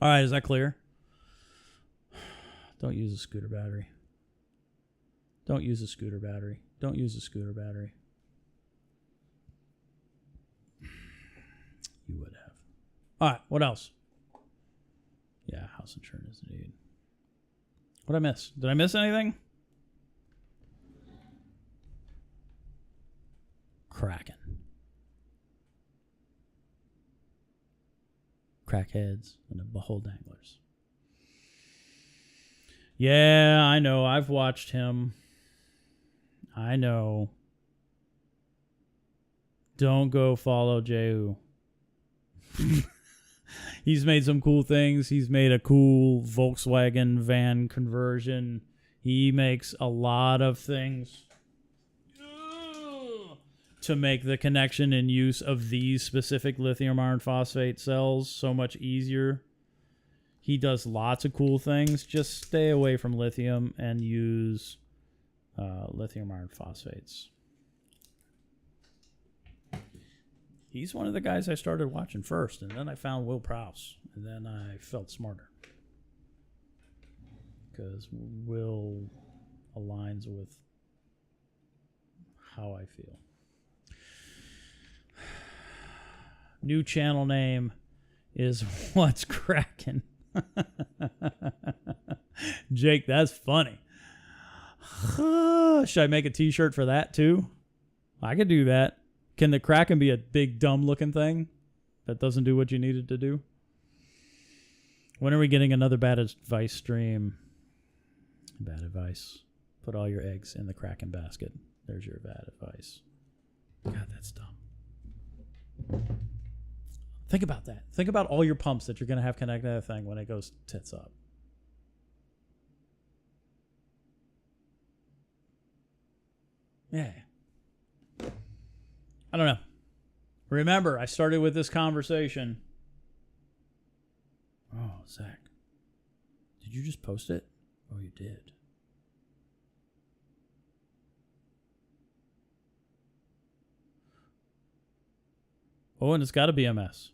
All right, is that clear? Don't use a scooter battery. Don't use a scooter battery. Don't use a scooter battery. You would have. All right, what else? Yeah, house insurance is needed. What did I miss? Did I miss anything? Kraken. Crackheads and the butthole danglers. Yeah, I know. I've watched him. I know. Don't go follow Jehu. He's made some cool things. He's made a cool Volkswagen van conversion. He makes a lot of things to make the connection and use of these specific lithium iron phosphate cells so much easier. He does lots of cool things. Just stay away from lithium and use lithium iron phosphates. He's one of the guys I started watching first, and then I found Will Prowse, and then I felt smarter. Because Will aligns with how I feel. New channel name is What's Kraken. Jake, that's funny. Should I make a t-shirt for that too? I could do that. Can the Kraken be a big dumb looking thing that doesn't do what you need it to do? When are we getting another bad advice stream? Bad advice. Put all your eggs in the Kraken basket. There's your bad advice. God, that's dumb. Think about that. Think about all your pumps that you're going to have connected to that thing when it goes tits up. Yeah. I don't know. Remember, I started with this conversation. Oh, Zach. Did you just post it? Oh, you did. Oh, and it's got to be MS.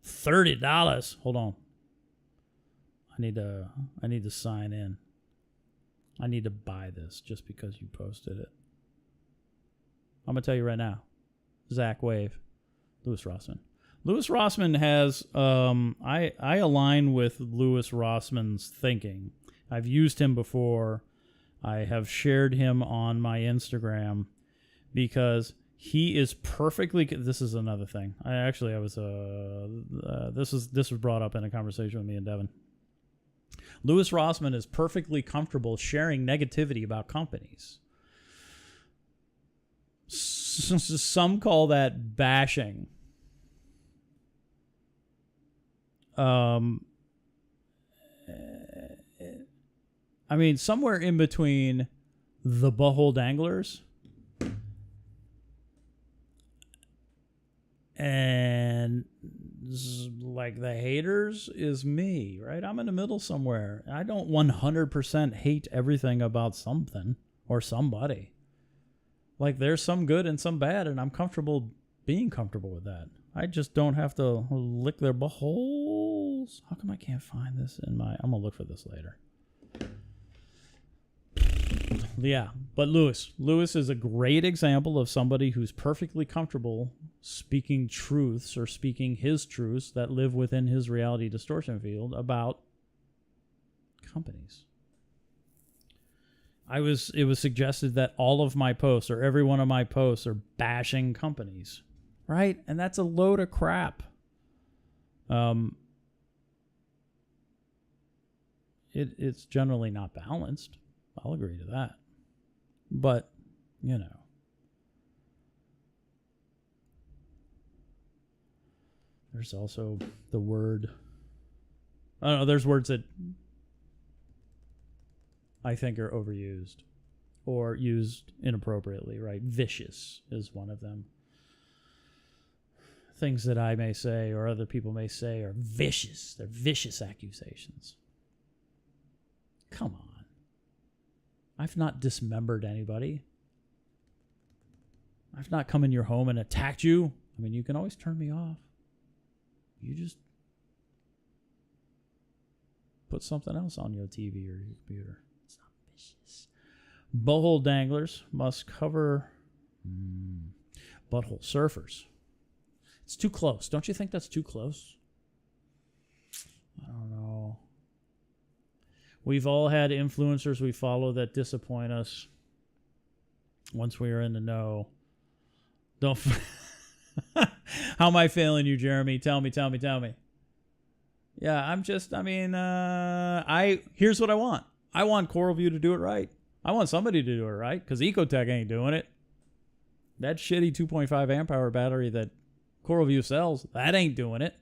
$30. Hold on. I need to sign in. I need to buy this just because you posted it. I'm going to tell you right now. Zach Wave. Louis Rossman. Louis Rossman has, I align with Louis Rossman's thinking. I've used him before. I have shared him on my Instagram because he is perfectly, this is another thing. This was brought up in a conversation with me and Devin. Louis Rossman is perfectly comfortable sharing negativity about companies. Some call that bashing. I mean, somewhere in between the butthole danglers and like the haters is me, right? I'm in the middle somewhere. I don't 100% hate everything about something or somebody. Like, there's some good and some bad, and I'm comfortable being comfortable with that. I just don't have to lick their buttholes. How come I can't find this in my... I'm going to look for this later. Yeah, but Louis is a great example of somebody who's perfectly comfortable speaking truths or speaking his truths that live within his reality distortion field about companies. It was suggested that all of my posts or every one of my posts are bashing companies, right? And that's a load of crap. It's generally not balanced. I'll agree to that. But, you know. There's also the word. I don't know, there's words that I think are overused or used inappropriately, right? Vicious is one of them. Things that I may say or other people may say are vicious. They're vicious accusations. Come on. I've not dismembered anybody. I've not come in your home and attacked you. I mean, you can always turn me off. You just put something else on your TV or your computer. It's not vicious. Butthole danglers must cover butthole surfers. It's too close. Don't you think that's too close? I don't know. We've all had influencers we follow that disappoint us once we are in the know. Don't. How am I failing you, Jeremy? Tell me. Yeah, here's what I want. I want CoralView to do it right. I want somebody to do it right because Ecotech ain't doing it. That shitty 2.5 amp hour battery that CoralView sells, that ain't doing it.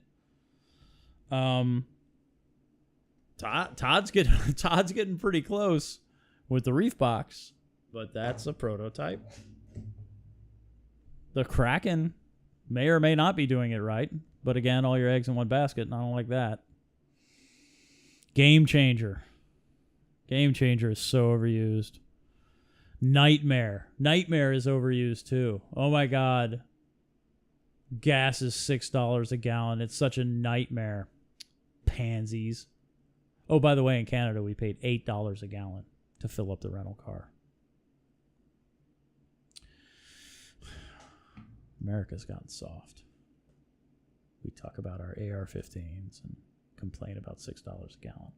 Todd's getting pretty close with the reef box, but that's a prototype. The Kraken may or may not be doing it right, but again, all your eggs in one basket, and I don't like that. Game Changer. Game Changer is so overused. Nightmare is overused too. Oh my God. Gas is $6 a gallon. It's such a nightmare. Pansies. Oh, by the way, in Canada, we paid $8 a gallon to fill up the rental car. America's gotten soft. We talk about our AR-15s and complain about $6 a gallon.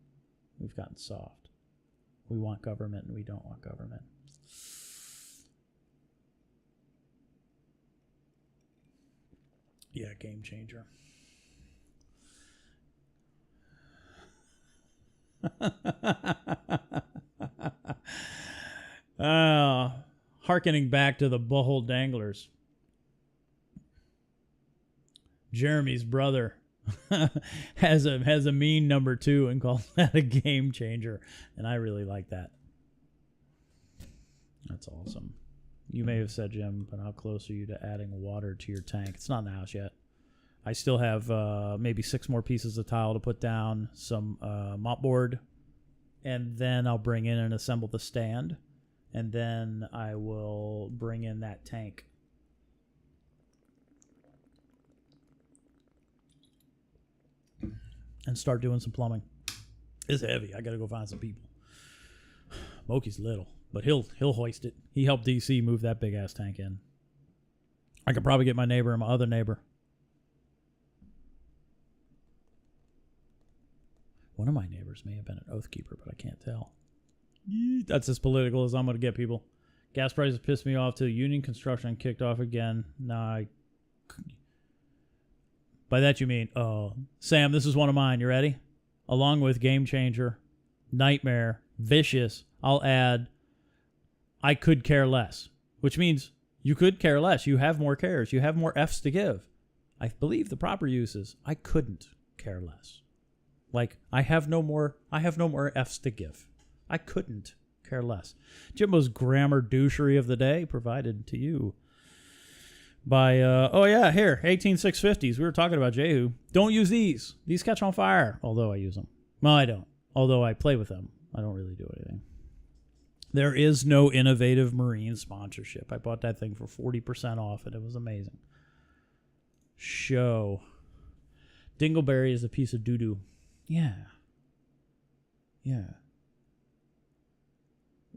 We've gotten soft. We want government and we don't want government. Yeah, game changer. Harkening back to the butthole danglers. Jeremy's brother has a mean number 2 and calls that a game changer, and I really like that. That's awesome. You may have said, Jim, but how close are you to adding water to your tank? It's not in the house yet. I still have maybe 6 more pieces of tile to put down, some mopboard, and then I'll bring in and assemble the stand, and then I will bring in that tank. And start doing some plumbing. It's heavy. I got to go find some people. Moki's little, but he'll hoist it. He helped DC move that big ass tank in. I could probably get my neighbor and my other neighbor. One of my neighbors may have been an oath keeper, but I can't tell. That's as political as I'm going to get, people. Gas prices pissed me off till union construction kicked off again. By that you mean, Sam, this is one of mine. You ready? Along with Game Changer, Nightmare, Vicious, I'll add, I could care less. Which means you could care less. You have more cares. You have more Fs to give. I believe the proper use is, I couldn't care less. Like, I have no more Fs to give. I couldn't care less. Jimbo's grammar douchery of the day provided to you by, here, 18650s. We were talking about Jehu. Don't use these. These catch on fire. Although I use them. Well, I don't. Although I play with them. I don't really do anything. There is no Innovative Marine sponsorship. I bought that thing for 40% off, and it was amazing. Show. Dingleberry is a piece of doo-doo. Yeah.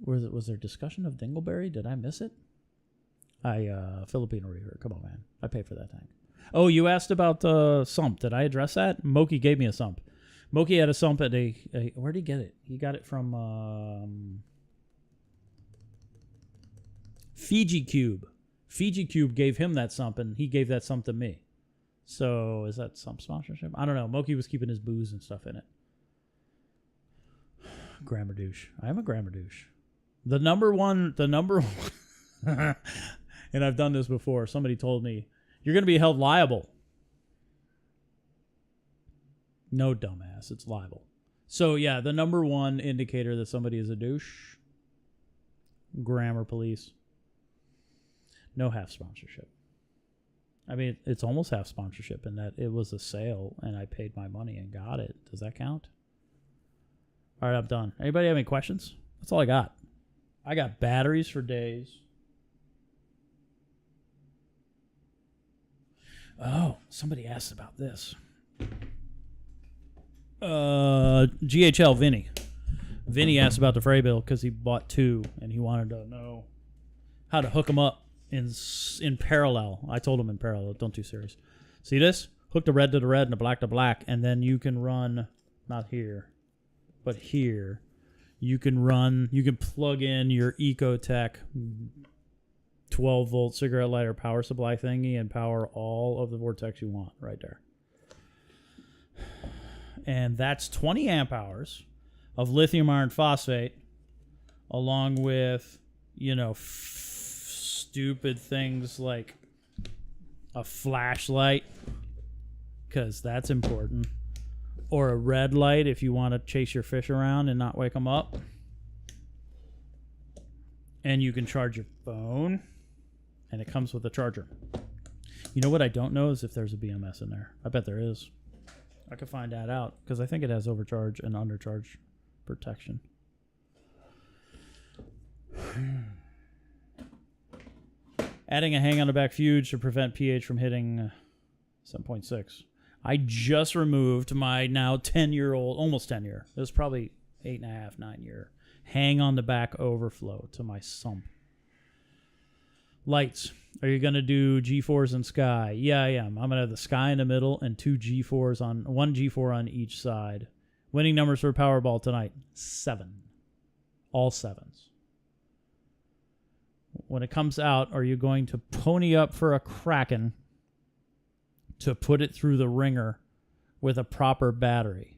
Was there discussion of Dingleberry? Did I miss it? Filipino Reaver. Come on, man. I pay for that tank. Oh, you asked about the sump. Did I address that? Moki gave me a sump. Moki had a sump at where'd he get it? He got it from Fiji Cube. Fiji Cube gave him that sump, and he gave that sump to me. So is that sump sponsorship? I don't know. Moki was keeping his booze and stuff in it. Grammar douche. I am a grammar douche. The number one, and I've done this before. Somebody told me, you're going to be held liable. No, dumbass. It's libel. So, yeah, the number one indicator that somebody is a douche, grammar police. No half sponsorship. I mean, it's almost half sponsorship in that it was a sale and I paid my money and got it. Does that count? All right, I'm done. Anybody have any questions? That's all I got. I got batteries for days. Oh, somebody asked about this. GHL Vinny. Vinny asked about the Frey bill because he bought 2 and he wanted to know how to hook them up in parallel. I told him in parallel. Don't do series. See this? Hook the red to the red and the black to black, and then you can run, not here, but here. You can plug in your Ecotech 12-volt cigarette lighter power supply thingy and power all of the Vortex you want right there. And that's 20 amp hours of lithium iron phosphate along with, stupid things like a flashlight, because that's important, or a red light if you want to chase your fish around and not wake them up. And you can charge your phone, and it comes with a charger. You know what I don't know is if there's a BMS in there. I bet there is. I could find that out because I think it has overcharge and undercharge protection. Adding a hang on the back fuge to prevent pH from hitting 7.6. I just removed my now 10-year-old, almost 10 year. It was probably 8.5, 9 year. Hang on the back overflow to my sump. Lights. Are you going to do G4s and sky? Yeah, I am. I'm going to have the sky in the middle and two G4s on, one G4 on each side. Winning numbers for Powerball tonight, 7. All 7s. When it comes out, are you going to pony up for a Kraken to put it through the ringer with a proper battery?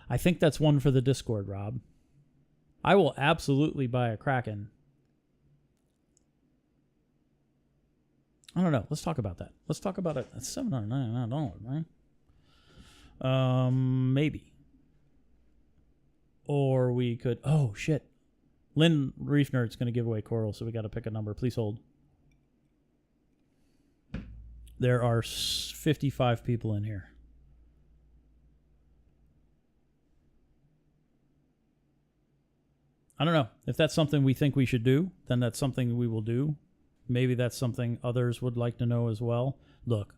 I think that's one for the Discord, Rob. I will absolutely buy a Kraken. I don't know. Let's talk about that. Let's talk about it. That's $799, right? Maybe. Or we could... Oh, shit. Lynn Reef Nerd's going to give away coral, so we got to pick a number. Please hold. There are 55 people in here. I don't know. If that's something we think we should do, then that's something we will do. Maybe that's something others would like to know as well. Look.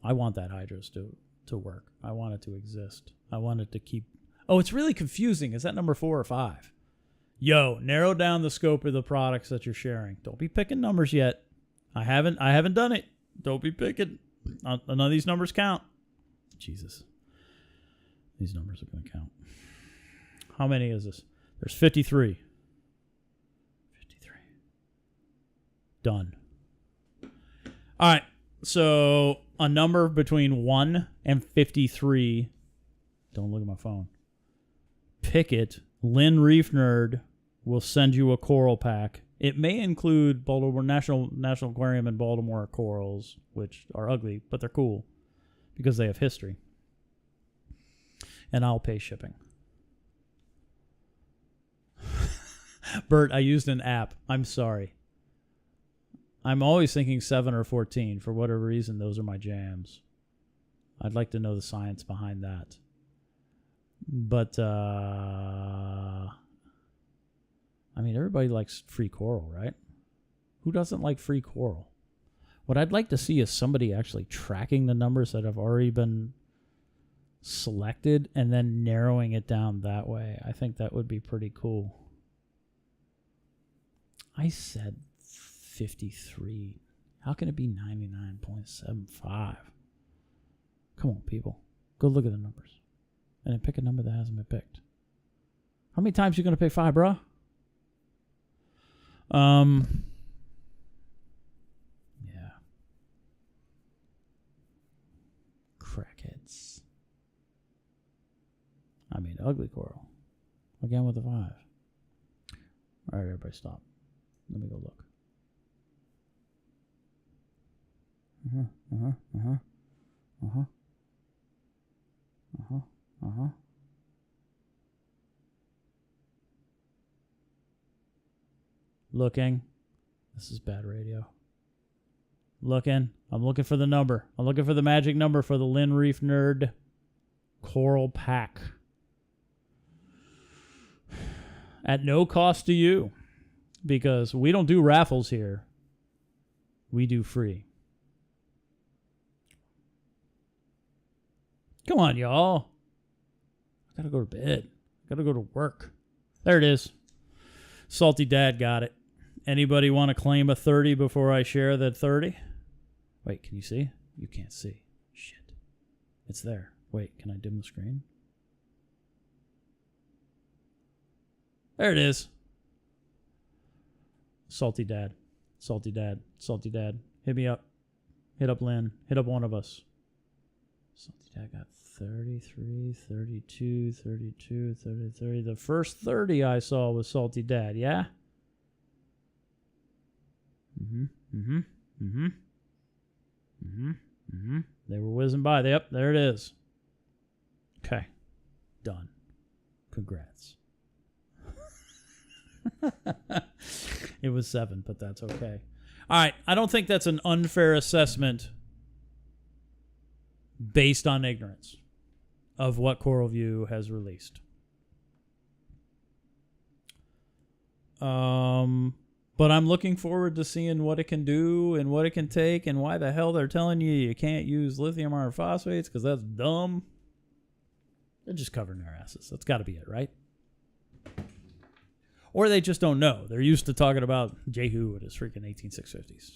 I want that Hydros to work. I want it to exist. I want it to keep... Oh, it's really confusing. Is that number 4 or 5? Yo, narrow down the scope of the products that you're sharing. Don't be picking numbers yet. I haven't done it. Don't be picking. None of these numbers count. Jesus. These numbers are going to count. How many is this? There's 53. 53. Done. All right. So a number between 1 and 53. Don't look at my phone. Pick it. Lynn Reef Nerd will send you a coral pack. It may include Baltimore National Aquarium in Baltimore corals, which are ugly, but they're cool because they have history. And I'll pay shipping. Bert, I used an app. I'm sorry. I'm always thinking 7 or 14. For whatever reason, those are my jams. I'd like to know the science behind that. But, I mean, everybody likes free coral, right? Who doesn't like free coral? What I'd like to see is somebody actually tracking the numbers that have already been selected and then narrowing it down that way. I think that would be pretty cool. I said 53. How can it be 99.75? Come on, people. Go look at the numbers. And then pick a number that hasn't been picked. How many times are you going to pick 5, bro? Yeah. Crackheads. I mean, ugly coral. Again with a 5. All right, everybody stop. Let me go look. Looking. This is bad radio. Looking. I'm looking for the number. I'm looking for the magic number for the Lynn Reef Nerd Coral Pack. At no cost to you. Because we don't do raffles here. We do free. Come on, y'all. I gotta go to bed. I gotta go to work. There it is. Salty Dad got it. Anybody want to claim a 30 before I share that 30? Wait, can you see? You can't see. Shit. It's there. Wait, can I dim the screen? There it is. Salty Dad. Salty Dad. Salty Dad. Hit me up. Hit up Lynn. Hit up one of us. Salty Dad got 33, 32, 32, 33. The first 30 I saw was Salty Dad, yeah? They were whizzing by. Yep, there it is. Okay. Done. Congrats. It was 7, but that's okay. All right. I don't think that's an unfair assessment based on ignorance of what Coral View has released. But I'm looking forward to seeing what it can do and what it can take and why the hell they're telling you can't use lithium iron phosphates because that's dumb. They're just covering their asses. That's got to be it, right? Or they just don't know. They're used to talking about Jehu and his freaking 18650s.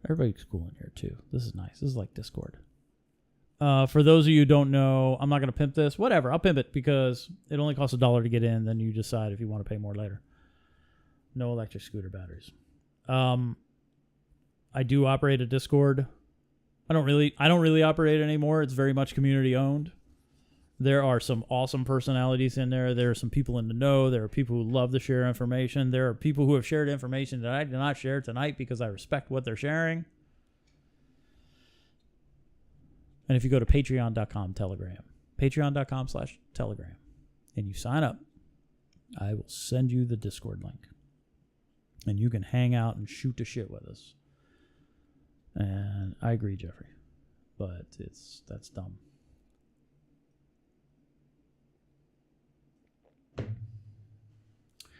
Everybody's cool in here, too. This is nice. This is like Discord. For those of you who don't know, I'm not going to pimp this. Whatever, I'll pimp it because it only costs $1 to get in. Then you decide if you want to pay more later. No electric scooter batteries. I do operate a Discord. I don't really operate it anymore. It's very much community owned. There are some awesome personalities in there. There are some people in the know. There are people who love to share information. There are people who have shared information that I did not share tonight because I respect what they're sharing. And if you go to patreon.com Telegram, patreon.com/Telegram, and you sign up, I will send you the Discord link. And you can hang out and shoot the shit with us. And I agree, Jeffrey. But that's dumb.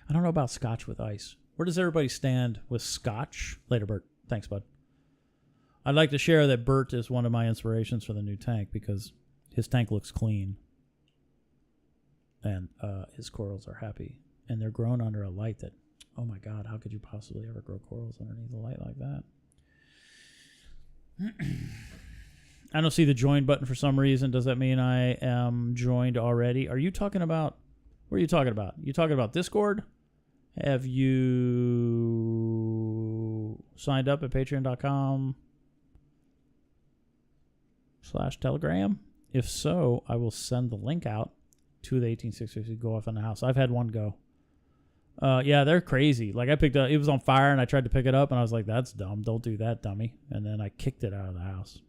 I don't know about scotch with ice. Where does everybody stand with scotch? Later, Bert. Thanks, bud. I'd like to share that Bert is one of my inspirations for the new tank because his tank looks clean. And his corals are happy. And they're grown under a light that, oh my God, how could you possibly ever grow corals underneath a light like that? I don't see the join button for some reason. Does that mean I am joined already? Are you talking about, what are you talking about? You talking about Discord? Have you signed up at patreon.com/Telegram? If so, I will send the link out to the 18650 go off in the house. I've had one go. Yeah, they're crazy. Like I picked up, it was on fire and I tried to pick it up and I was like, that's dumb. Don't do that, dummy. And then I kicked it out of the house.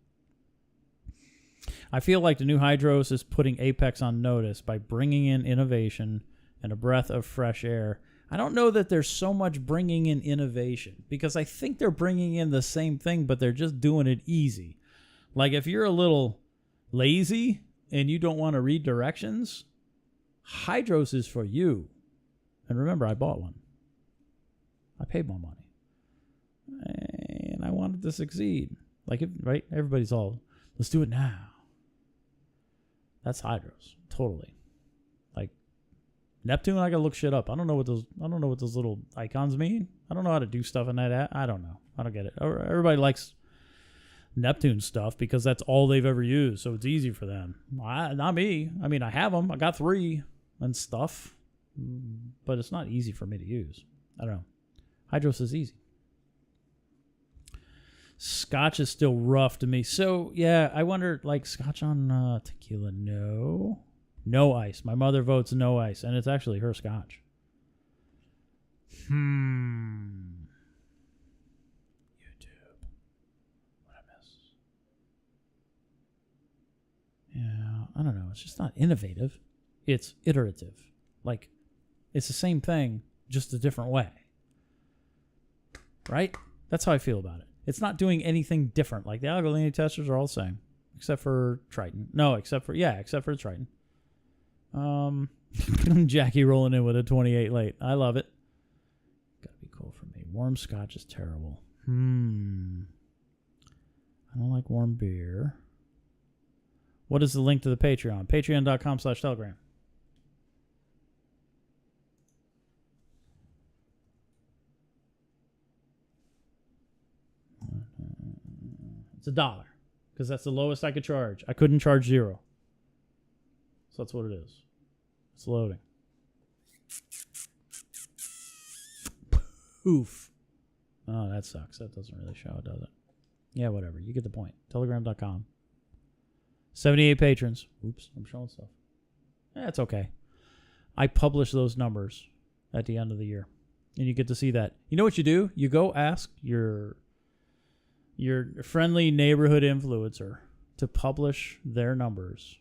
I feel like the new Hydros is putting Apex on notice by bringing in innovation and a breath of fresh air. I don't know that there's so much bringing in innovation because I think they're bringing in the same thing, but they're just doing it easy. Like if you're a little lazy and you don't want to read directions, Hydros is for you. And remember, I bought one. I paid my money. And I wanted to succeed. Like, right? Everybody's all, let's do it now. That's Hydros. Totally. Like, Neptune, I gotta look shit up. I don't know what those little icons mean. I don't know how to do stuff in that app. I don't know. I don't get it. Everybody likes Neptune stuff because that's all they've ever used. So it's easy for them. Not me. I mean, I have them. I got 3 and stuff. But it's not easy for me to use. I don't know. Hydros is easy. Scotch is still rough to me. So, yeah, I wonder, like, scotch on tequila. No. No ice. My mother votes no ice, and it's actually her scotch. YouTube. What I miss? Yeah, I don't know. It's just not innovative. It's iterative. Like, it's the same thing, just a different way. Right? That's how I feel about it. It's not doing anything different. Like the alkalinity testers are all the same, except for Triton. No, except for Triton. Jackie rolling in with a 28 late. I love it. Gotta be cool for me. Warm scotch is terrible. I don't like warm beer. What is the link to the Patreon? Patreon.com/Telegram. It's $1 because that's the lowest I could charge. I couldn't charge 0. So that's what it is. It's loading. Poof. Oh, that sucks. That doesn't really show, does it? Yeah, whatever. You get the point. Telegram.com. 78 patrons. Oops, I'm showing stuff. That's okay. I publish those numbers at the end of the year. And you get to see that. You know what you do? You go ask your friendly neighborhood influencer to publish their numbers.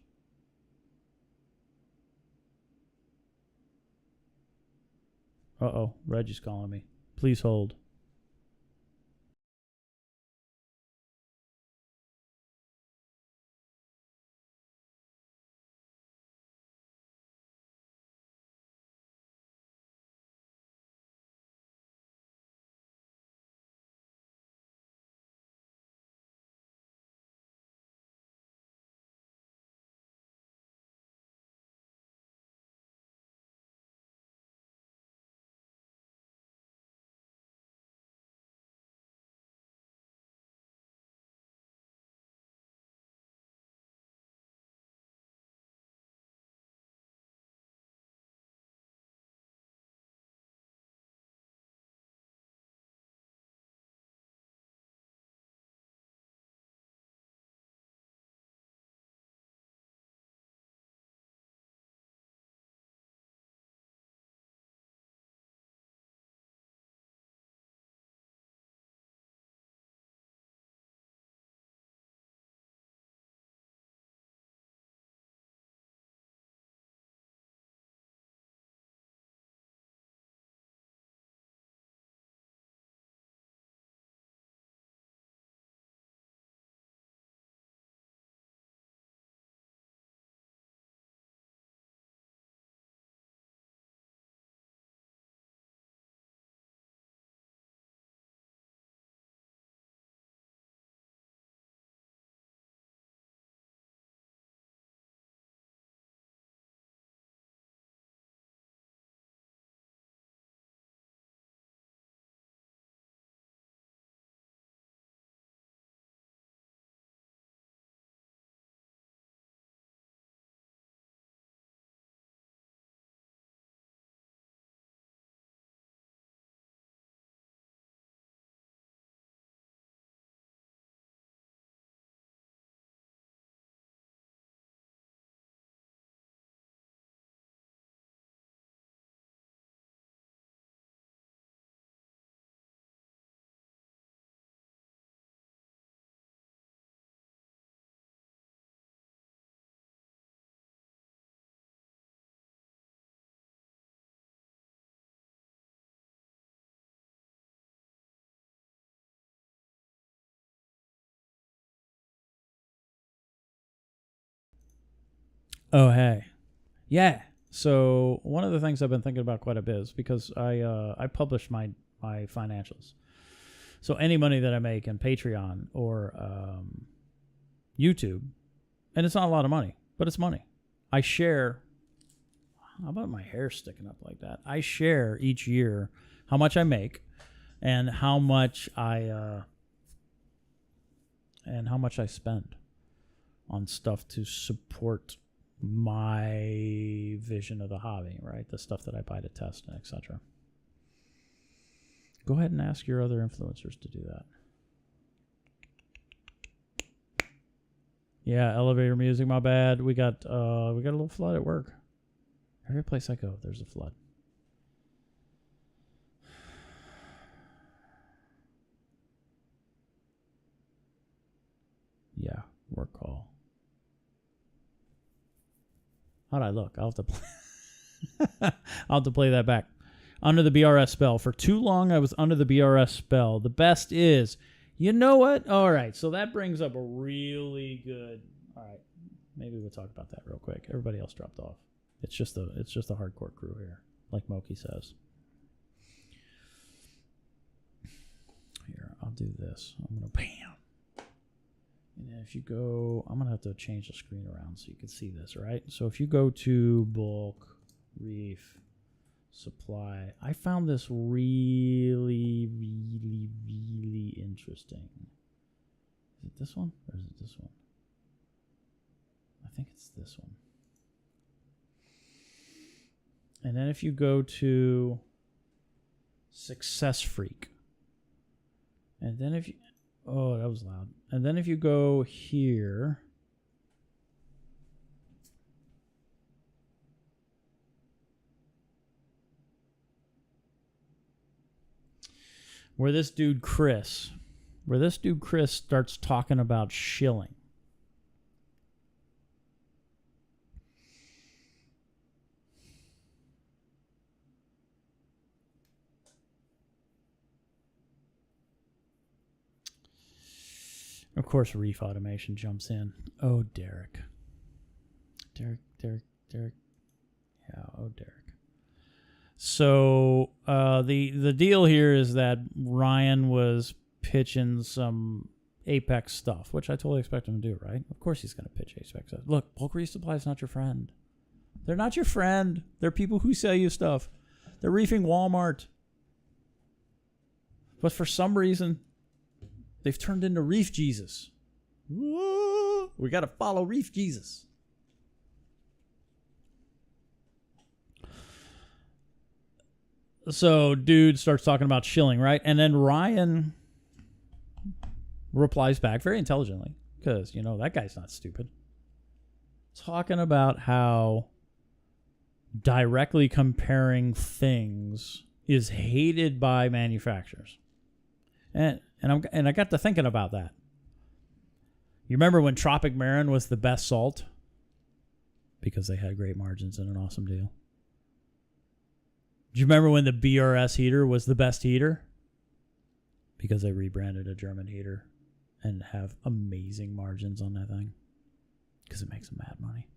Uh-oh, Reggie's calling me. Please hold. Oh, hey. Yeah. So one of the things I've been thinking about quite a bit is because I publish my financials. So any money that I make in Patreon or YouTube, and it's not a lot of money, but it's money. I share. How about my hair sticking up like that? I share each year how much I make and how much I spend on stuff to support my vision of the hobby, right? The stuff that I buy to test, and etc. Go ahead and ask your other influencers to do that. Yeah, elevator music, my bad. We got a little flood at work. Every place I go, there's a flood. Yeah, work call. How'd I look? I'll have to play. I'll have to play that back. Under the BRS spell. For too long, I was under the BRS spell. The best is, you know what? All right, so that brings up a really good. All right, maybe we'll talk about that real quick. Everybody else dropped off. It's just a hardcore crew here, like Moki says. Here, I'll do this. I'm gonna bam. And if you go, I'm gonna have to change the screen around so you can see this, right? So if you go to bulk, reef, supply, I found this really, really, really interesting. Is it this one or is it this one? I think it's this one. And then if you go to Success Freak, and then if you, oh, that was loud. And then if you go here, where this dude Chris starts talking about shilling. Of course, Reef Automation jumps in. Oh, Derek. Yeah, oh, Derek. So the deal here is that Ryan was pitching some Apex stuff, which I totally expect him to do, right? Of course he's going to pitch Apex stuff. Look, bulk resupply is not your friend. They're not your friend. They're people who sell you stuff. They're reefing Walmart. But for some reason, they've turned into Reef Jesus. Whoa, we got to follow Reef Jesus. So dude starts talking about shilling, right? And then Ryan replies back very intelligently, because, you know, that guy's not stupid. Talking about how directly comparing things is hated by manufacturers. And I got to thinking about that. You remember when Tropic Marin was the best salt? Because they had great margins and an awesome deal. Do you remember when the BRS heater was the best heater? Because they rebranded a German heater and have amazing margins on that thing. Because it makes them mad money.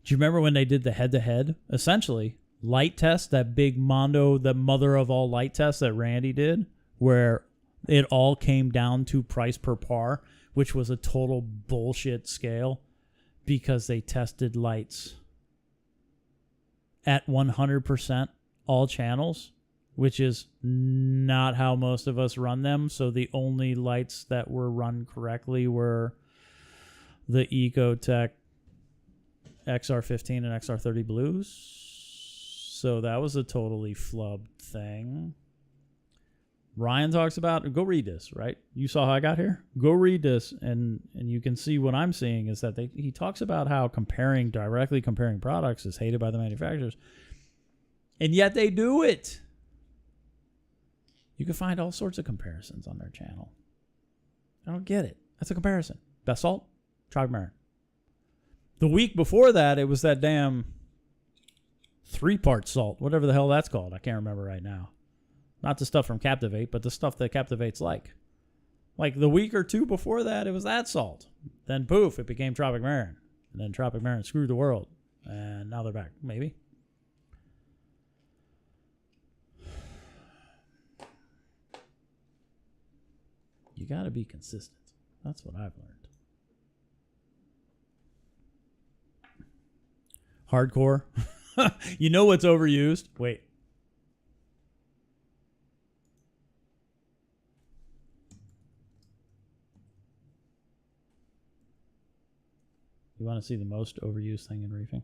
Do you remember when they did the head-to-head? Essentially, light test, that big Mondo, the mother of all light tests that Randy did, where it all came down to price per par, which was a total bullshit scale because they tested lights at 100% all channels, which is not how most of us run them. So the only lights that were run correctly were the Ecotech XR15 and XR30 blues. So that was a totally flubbed thing. Ryan talks about, go read this, right? You saw how I got here? Go read this, and you can see what I'm seeing is that he talks about how directly comparing products is hated by the manufacturers. And yet they do it. You can find all sorts of comparisons on their channel. I don't get it. That's a comparison. Best salt, Tropic Marin. The week before that, it was that damn 3-part salt, whatever the hell that's called. I can't remember right now. Not the stuff from Captivate, but the stuff that Captivate's like. Like the week or two before that, it was that salt. Then poof, it became Tropic Marin. And then Tropic Marin screwed the world. And now they're back. Maybe. You got to be consistent. That's what I've learned. Hardcore. You know what's overused? Wait. You want to see the most overused thing in reefing?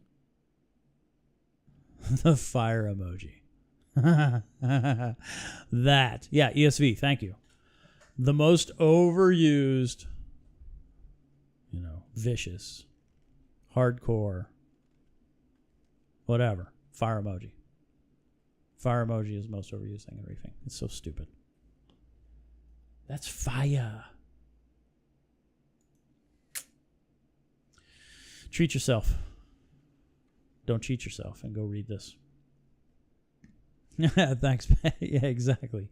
The fire emoji. That. Yeah, ESV. Thank you. The most overused, vicious, hardcore, whatever, fire emoji. Fire emoji is the most overused thing in reefing. It's so stupid. That's fire. Treat yourself. Don't cheat yourself and go read this. Thanks. Yeah, exactly.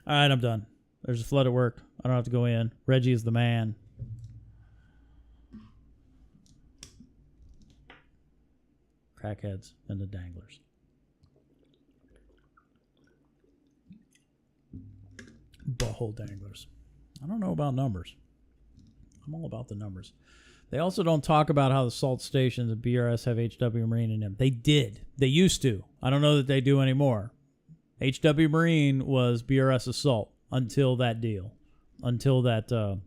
All right, I'm done. There's a flood at work. I don't have to go in. Reggie is the man. Crackheads and the danglers. Butthole danglers. I don't know about numbers. I'm all about the numbers. They also don't talk about how the salt stations at BRS have HW Marine in them. They did. They used to. I don't know that they do anymore. HW Marine was BRS Assault until that deal, until that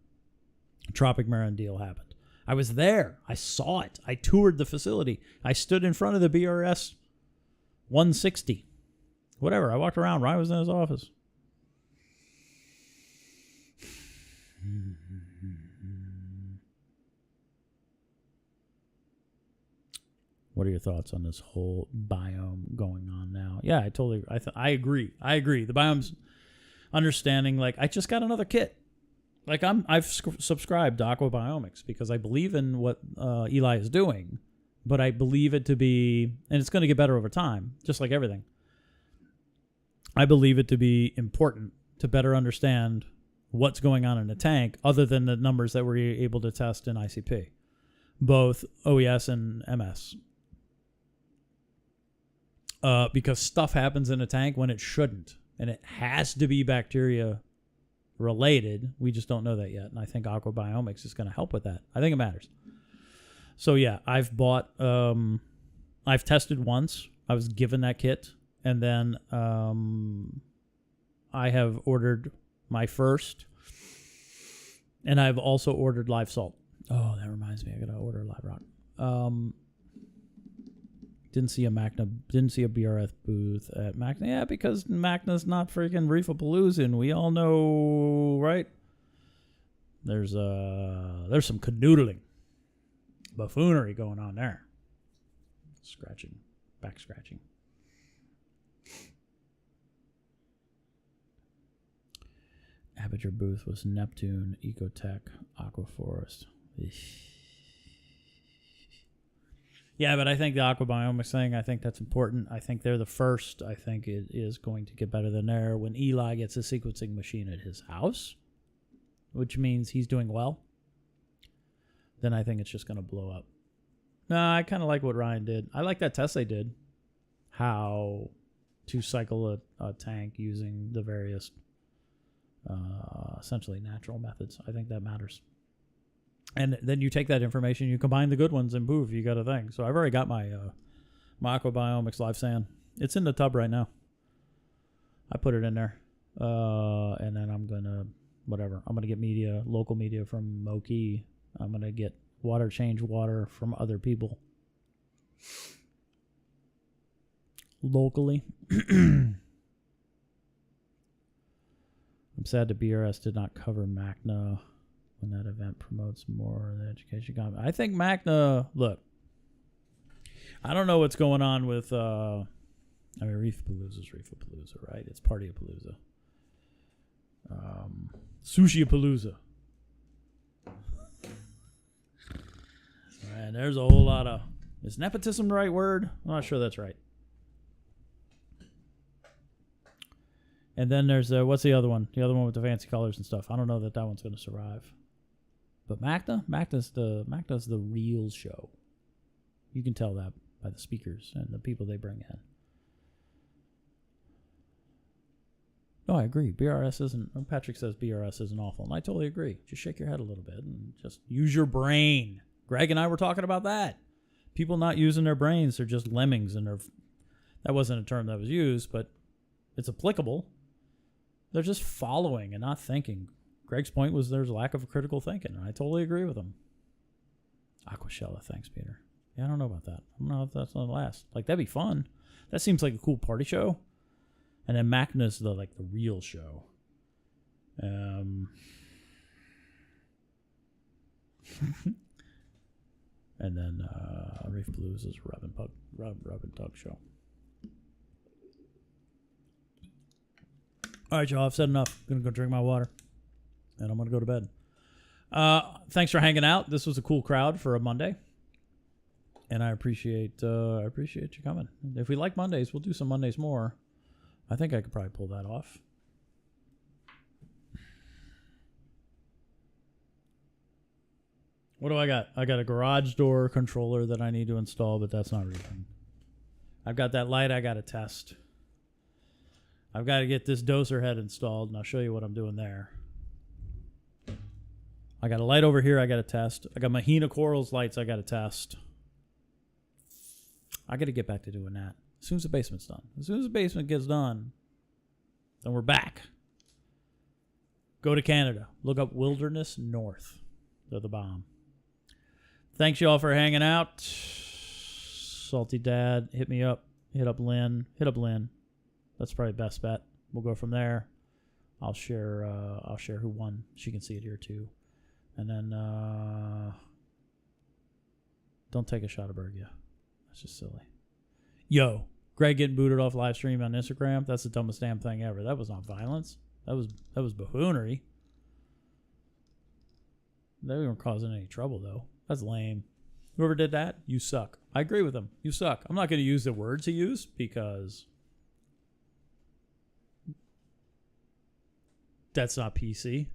Tropic Marin deal happened. I was there. I saw it. I toured the facility. I stood in front of the BRS 160. Whatever. I walked around. Ryan was in his office. What are your thoughts on this whole biome going on now? Yeah, I agree. I agree. The biome's understanding, like, I just got another kit. Like, I've subscribed to Aqua Biomics because I believe in what Eli is doing, but I believe it to be, and it's going to get better over time, just like everything. I believe it to be important to better understand what's going on in a tank other than the numbers that we're able to test in ICP, both OES and MS. Because stuff happens in a tank when it shouldn't, and it has to be bacteria related. We just don't know that yet, and I think Aqua Biomics is going to help with that. I think it matters. So yeah, I've tested once. I was given that kit, and then I have ordered my first, and I've also ordered live salt. Oh, that reminds me, I got to order live rock. Didn't see a BRF booth at Macna. Yeah, because Macna's not freaking Reefapalooza, and we all know, right? There's some canoodling, buffoonery going on there. Back scratching. Aperture booth was Neptune, Ecotech, Aquaforest. Yeah, but I think the Aqua Biomics thing, I think that's important. I think they're the first. I think it is going to get better than there when Eli gets a sequencing machine at his house, which means he's doing well. Then I think it's just going to blow up. No, I kind of like what Ryan did. I like that test they did. How to cycle a tank using the various essentially natural methods. I think that matters. And then you take that information, you combine the good ones, and poof, you got a thing. So I've already got my Aqua Biomics live sand. It's in the tub right now. I put it in there. And then I'm going to get local media from Moki. I'm going to get change water from other people. Locally. I'm sad that BRS did not cover MACNA when that event promotes more of the education content. I think MACNA, look, I don't know what's going on with, Reefapalooza's Reefapalooza, right? It's Partyapalooza. Sushiapalooza. And there's a whole lot of, is nepotism the right word? I'm not sure that's right. And then there's, what's the other one? The other one with the fancy colors and stuff. I don't know that one's going to survive. But Mac does the real show. You can tell that by the speakers and the people they bring in. No, I agree. BRS isn't. Patrick says BRS isn't awful, and I totally agree. Just shake your head a little bit and just use your brain. Greg and I were talking about that. People not using their brains, they're just lemmings, and that wasn't a term that was used, but it's applicable. They're just following and not thinking. Greg's point was there's a lack of critical thinking, and I totally agree with him. Aquashella, thanks, Peter. Yeah, I don't know about that. I don't know if that's going to last. Like, that'd be fun. That seems like a cool party show. And then Macna's the real show. And then Reef Blues is Rub and Tug show. All right, y'all. I've said enough. I'm going to go drink my water. And I'm going to go to bed. Thanks for hanging out. This was a cool crowd for a Monday. And I appreciate you coming. If we like Mondays, we'll do some Mondays more. I think I could probably pull that off. What do I got? I got a garage door controller that I need to install, but that's not reefing. I've got that light I got to test. I've got to get this doser head installed, and I'll show you what I'm doing there. I got a light over here I got to test. I got Mahina Corals lights I got to test. I got to get back to doing that. As soon as the basement's done. As soon as the basement gets done, then we're back. Go to Canada. Look up Wilderness North. They're the bomb. Thanks, y'all, for hanging out. Salty Dad, hit me up. Hit up Lynn. That's probably best bet. We'll go from there. I'll share who won. She can see it here, too. And then don't take a shot of Bergia. That's just silly. Yo, Greg getting booted off live stream on Instagram. That's the dumbest damn thing ever. That was not violence. That was buffoonery. They weren't causing any trouble, though. That's lame. Whoever did that, you suck. I agree with him. You suck. I'm not going to use the words he used because that's not PC.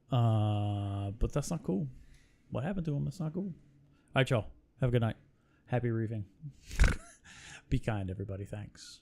But that's not cool. What happened to him? That's not cool. All right, y'all. Have a good night. Happy reefing. Be kind, everybody. Thanks.